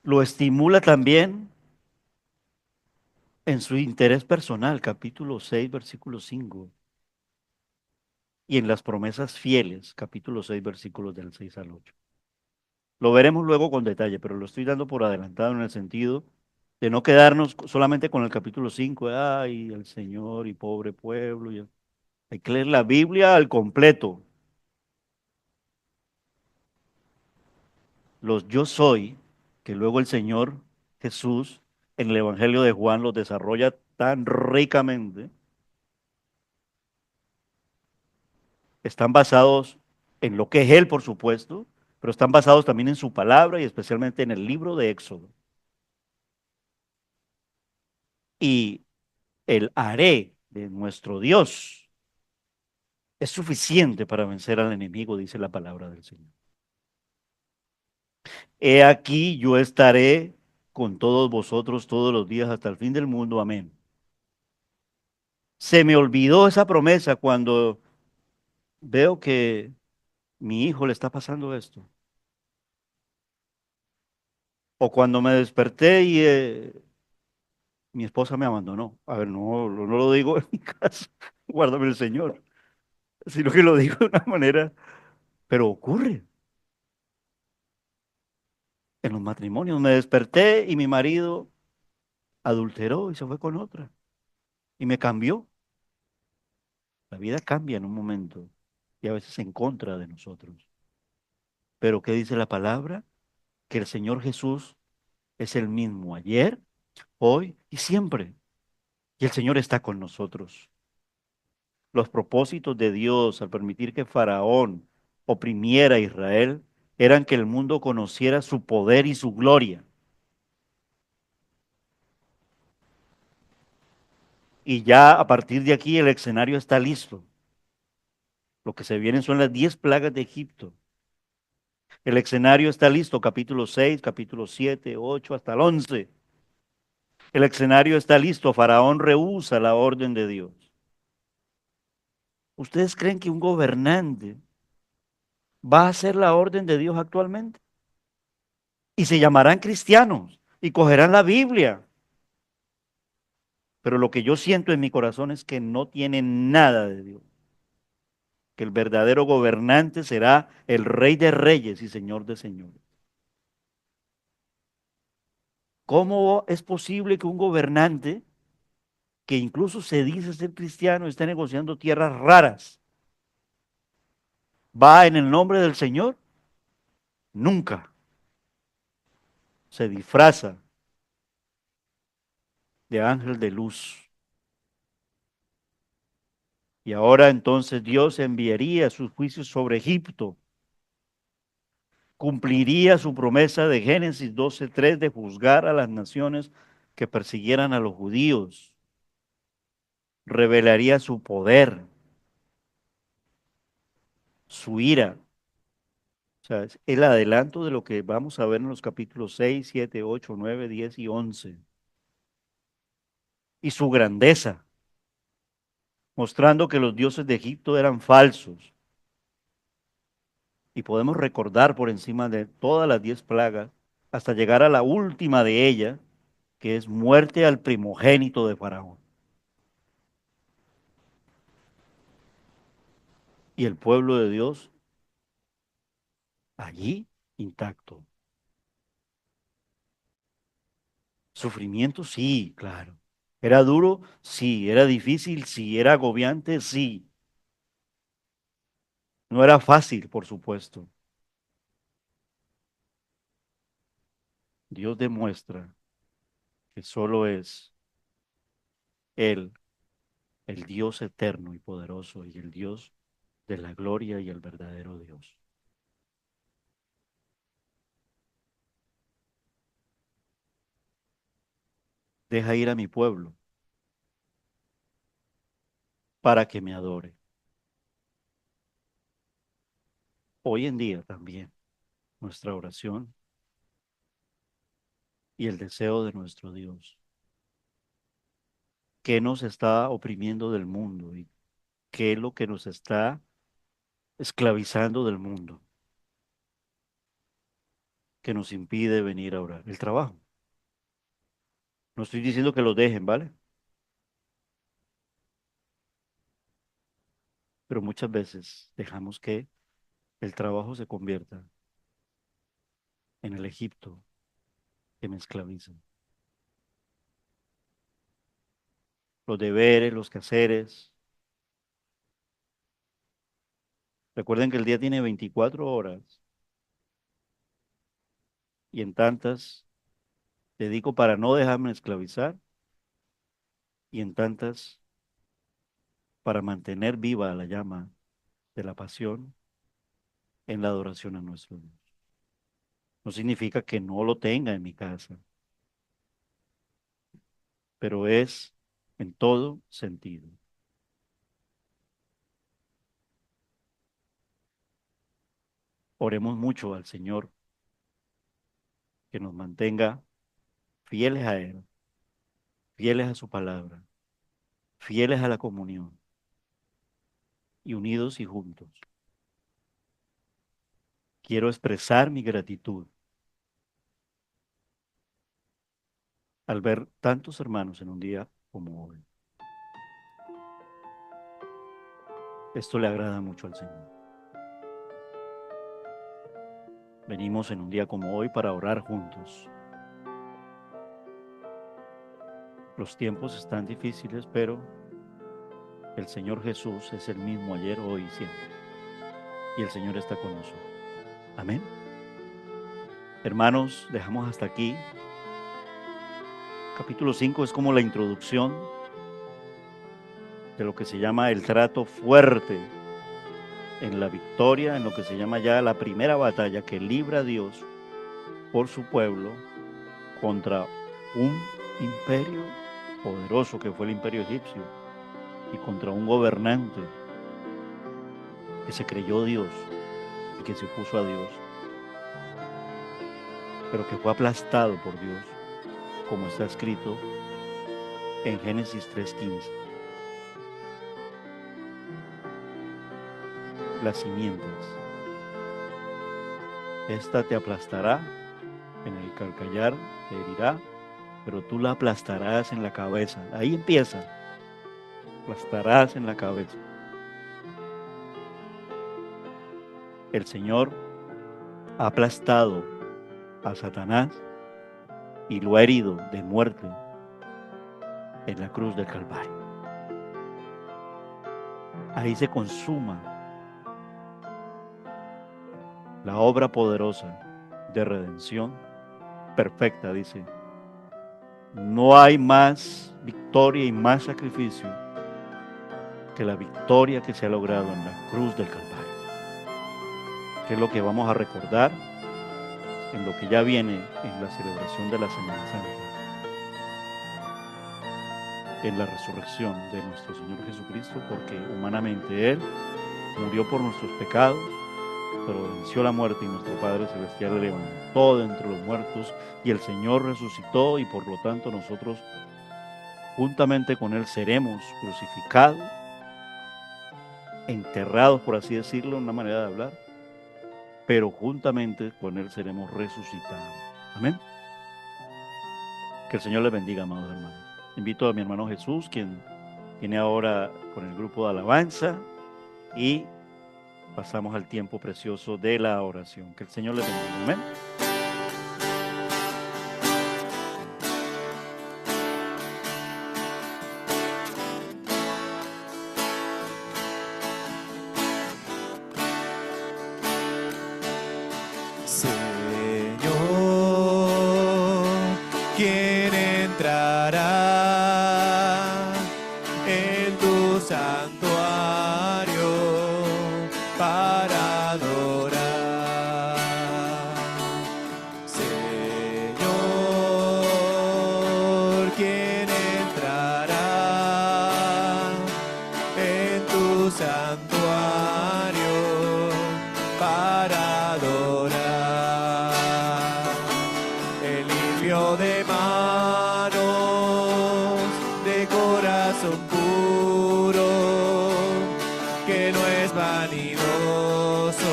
Lo estimula también en su interés personal, capítulo 6, versículo 5. Y en las promesas fieles, capítulo 6, versículos del 6 al 8. Lo veremos luego con detalle, pero lo estoy dando por adelantado en el sentido de no quedarnos solamente con el capítulo 5, ay, el Señor y pobre pueblo. Hay que leer la Biblia al completo. Los yo soy, que luego el Señor Jesús en el Evangelio de Juan los desarrolla tan ricamente, están basados en lo que es Él, por supuesto, pero están basados también en su palabra y especialmente en el libro de Éxodo. Y el haré de nuestro Dios es suficiente para vencer al enemigo, dice la palabra del Señor. He aquí yo estaré con todos vosotros todos los días hasta el fin del mundo. Amén. Se me olvidó esa promesa cuando veo que mi hijo le está pasando esto. O cuando me desperté y mi esposa me abandonó. A ver, no lo digo en mi caso, guárdame el Señor, sino que lo digo de una manera, pero ocurre en los matrimonios. Me desperté y mi marido adulteró y se fue con otra y me cambió. La vida cambia en un momento y a veces en contra de nosotros. Pero ¿qué dice la palabra? Que el Señor Jesús es el mismo ayer, hoy y siempre. Y el Señor está con nosotros. Los propósitos de Dios al permitir que Faraón oprimiera a Israel eran que el mundo conociera su poder y su gloria. Y ya a partir de aquí el escenario está listo. Lo que se vienen son las 10 plagas de Egipto. El escenario está listo, capítulo 6, capítulo 7, 8, hasta el 11. El escenario está listo, Faraón rehúsa la orden de Dios. ¿Ustedes creen que un gobernante va a hacer la orden de Dios actualmente? Y se llamarán cristianos y cogerán la Biblia. Pero lo que yo siento en mi corazón es que no tienen nada de Dios. Que el verdadero gobernante será el Rey de Reyes y Señor de Señores. ¿Cómo es posible que un gobernante que incluso se dice ser cristiano esté negociando tierras raras? ¿Va en el nombre del Señor? Nunca. Se disfraza de ángel de luz. Y ahora entonces Dios enviaría sus juicios sobre Egipto, cumpliría su promesa de Génesis 12:3 de juzgar a las naciones que persiguieran a los judíos, revelaría su poder, su ira. O sea, es el adelanto de lo que vamos a ver en los capítulos 6, 7, 8, 9, 10 y 11. Y su grandeza, mostrando que los dioses de Egipto eran falsos. Y podemos recordar por encima de todas las 10 plagas, hasta llegar a la última de ellas, que es muerte al primogénito de Faraón. Y el pueblo de Dios allí intacto. Sufrimiento, sí, claro. Era duro, sí. Era difícil, sí. Era agobiante, sí. No era fácil, por supuesto. Dios demuestra que solo es Él, el Dios eterno y poderoso y el Dios de la gloria y el verdadero Dios. Deja ir a mi pueblo para que me adore. Hoy en día también nuestra oración y el deseo de nuestro Dios, que nos está oprimiendo del mundo y qué es lo que nos está esclavizando del mundo, que nos impide venir a orar. El trabajo. No estoy diciendo que lo dejen, ¿vale? Pero muchas veces dejamos que el trabajo se convierta en el Egipto que me esclaviza. Los deberes, los quehaceres. Recuerden que el día tiene 24 horas y en tantas dedico para no dejarme esclavizar y en tantas para mantener viva la llama de la pasión en la adoración a nuestro Dios. No significa que no lo tenga en mi casa, pero es en todo sentido. Oremos mucho al Señor que nos mantenga fieles a Él, fieles a su palabra, fieles a la comunión y unidos y juntos. Quiero expresar mi gratitud al ver tantos hermanos en un día como hoy. Esto le agrada mucho al Señor. Venimos en un día como hoy para orar juntos. Los tiempos están difíciles, pero el Señor Jesús es el mismo ayer, hoy y siempre. Y el Señor está con nosotros. Amén. Hermanos, dejamos hasta aquí. Capítulo 5 es como la introducción de lo que se llama el trato fuerte en la victoria, en lo que se llama ya la primera batalla que libra Dios por su pueblo contra un imperio poderoso que fue el imperio egipcio y contra un gobernante que se creyó Dios y que se opuso a Dios, pero que fue aplastado por Dios, como está escrito en Génesis 3:15. Las simientes, esta te aplastará, en el calcayar te herirá, pero tú la aplastarás en la cabeza. Ahí empieza, aplastarás en la cabeza. El Señor ha aplastado a Satanás y lo ha herido de muerte en la cruz del Calvario. Ahí se consuma la obra poderosa de redención perfecta, dice. No hay más victoria y más sacrificio que la victoria que se ha logrado en la cruz del Calvario, que es lo que vamos a recordar en lo que ya viene en la celebración de la Semana Santa, en la resurrección de nuestro Señor Jesucristo, porque humanamente Él murió por nuestros pecados, pero venció la muerte y nuestro Padre Celestial le levantó de entre los muertos y el Señor resucitó y por lo tanto nosotros juntamente con Él seremos crucificados, enterrados, por así decirlo, una manera de hablar, pero juntamente con Él seremos resucitados. Amén. Que el Señor les bendiga, amados hermanos. Invito a mi hermano Jesús, quien viene ahora con el grupo de alabanza, y pasamos al tiempo precioso de la oración. Que el Señor les bendiga. Amén. Señor, ¿quién entrará en tu santuario para adorar? Señor, ¿quién entrará en tu santuario para adorar? El limpio de manos, de corazón puro, que no es vanidoso,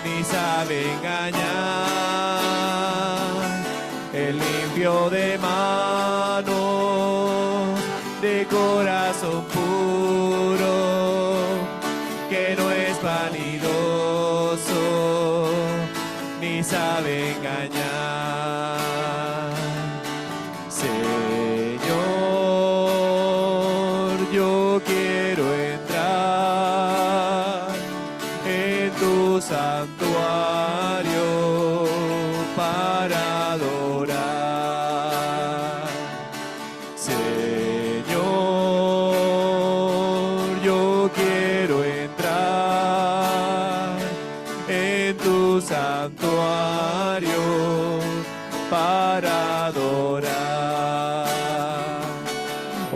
ni sabe engañar. El limpio de manos, de corazón puro, que no es vanidoso, ni sabe engañar. Señor, yo quiero entrar en tu santuario para adorar. Señor, yo quiero entrar en tu santuario para adorar.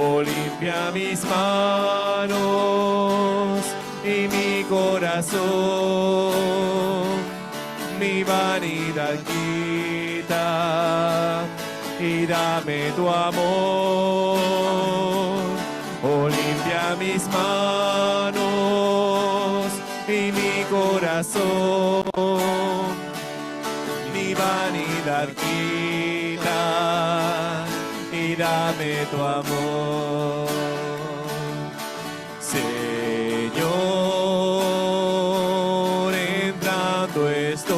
Oh, limpia mis manos y mi corazón, mi vanidad quita y dame tu amor. Oh, limpia mis manos y mi corazón, mi vanidad quita dame tu amor. Señor, entrando estoy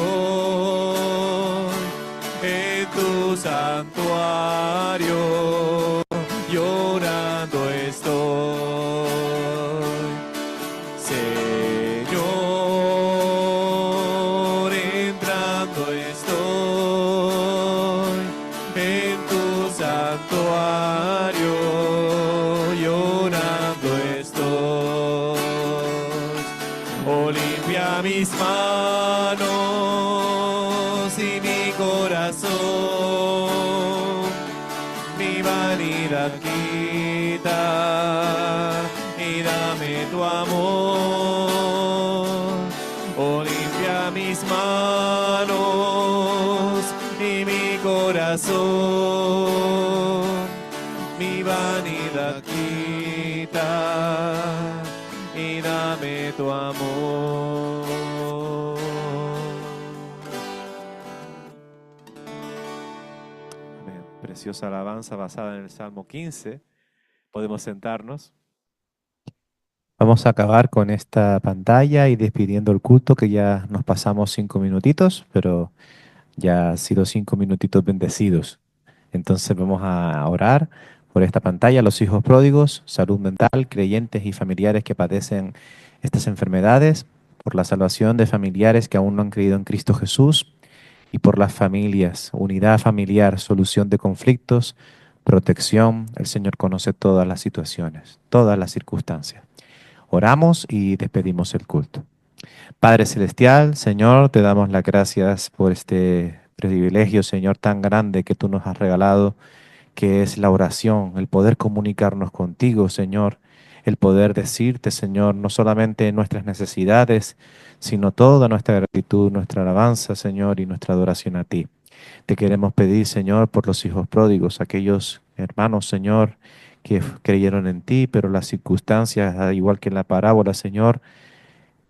en tu santuario, llorando estoy. Señor, entrando estoy en tu santuario, llorando estoy. Oh, limpia mis manos y mi corazón, mi vanidad quita y dame tu amor. Oh, limpia mis manos y mi corazón, mi vanidad quita y dame tu amor. Amén. Preciosa alabanza basada en el Salmo 15. Podemos sentarnos. Vamos a acabar con esta pantalla y despidiendo el culto, que ya nos pasamos 5 minutitos, pero ya han sido 5 minutitos bendecidos. Entonces vamos a orar por esta pantalla, los hijos pródigos, salud mental, creyentes y familiares que padecen estas enfermedades, por la salvación de familiares que aún no han creído en Cristo Jesús, y por las familias, unidad familiar, solución de conflictos, protección. El Señor conoce todas las situaciones, todas las circunstancias. Oramos y despedimos el culto. Padre Celestial, Señor, te damos las gracias por este privilegio, Señor, tan grande que tú nos has regalado, que es la oración, el poder comunicarnos contigo, Señor, el poder decirte, Señor, no solamente nuestras necesidades, sino toda nuestra gratitud, nuestra alabanza, Señor, y nuestra adoración a ti. Te queremos pedir, Señor, por los hijos pródigos, aquellos hermanos, Señor, que creyeron en ti, pero las circunstancias, al igual que en la parábola, Señor,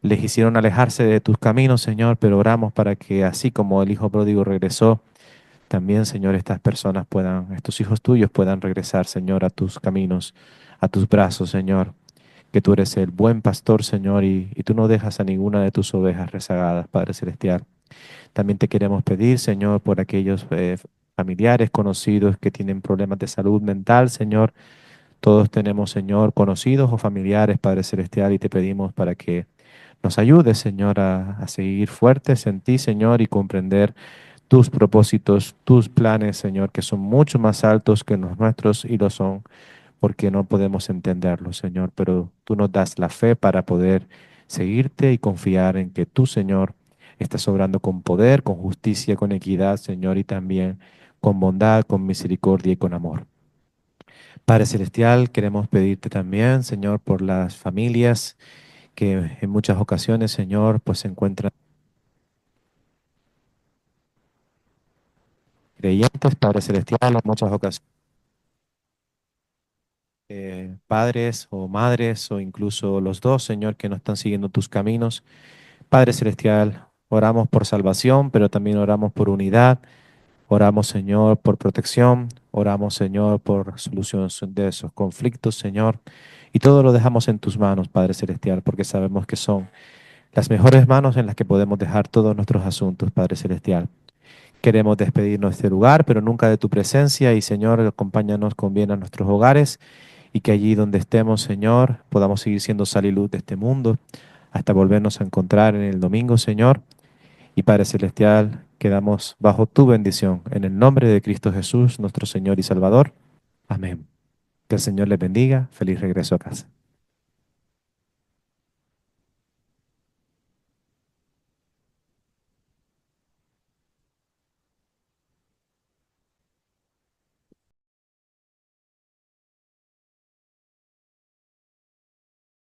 les hicieron alejarse de tus caminos, Señor, pero oramos para que así como el hijo pródigo regresó, también, Señor, estas personas puedan, estos hijos tuyos puedan regresar, Señor, a tus caminos, a tus brazos, Señor, que tú eres el buen pastor, Señor, y tú no dejas a ninguna de tus ovejas rezagadas, Padre Celestial. También te queremos pedir, Señor, por aquellos familiares conocidos que tienen problemas de salud mental, Señor. Todos tenemos, Señor, conocidos o familiares, Padre Celestial, y te pedimos para que nos ayudes, Señor, a seguir fuertes en ti, Señor, y comprender tus propósitos, tus planes, Señor, que son mucho más altos que los nuestros y lo son porque no podemos entenderlos, Señor, pero tú nos das la fe para poder seguirte y confiar en que tú, Señor, estás obrando con poder, con justicia, con equidad, Señor, y también con bondad, con misericordia y con amor. Padre Celestial, queremos pedirte también, Señor, por las familias que en muchas ocasiones, Señor, pues se encuentran creyentes, Padre Celestial, en muchas ocasiones padres o madres o incluso los dos, Señor, que no están siguiendo tus caminos. Padre Celestial, oramos por salvación, pero también oramos por unidad. Oramos, Señor, por protección. Oramos, Señor, por solución de esos conflictos, Señor. Y todo lo dejamos en tus manos, Padre Celestial, porque sabemos que son las mejores manos en las que podemos dejar todos nuestros asuntos, Padre Celestial. Queremos despedirnos de este lugar, pero nunca de tu presencia. Y, Señor, acompáñanos con bien a nuestros hogares y que allí donde estemos, Señor, podamos seguir siendo sal y luz de este mundo hasta volvernos a encontrar en el domingo, Señor. Y Padre Celestial, quedamos bajo tu bendición. En el nombre de Cristo Jesús, nuestro Señor y Salvador. Amén. Que el Señor les bendiga. Feliz regreso a casa.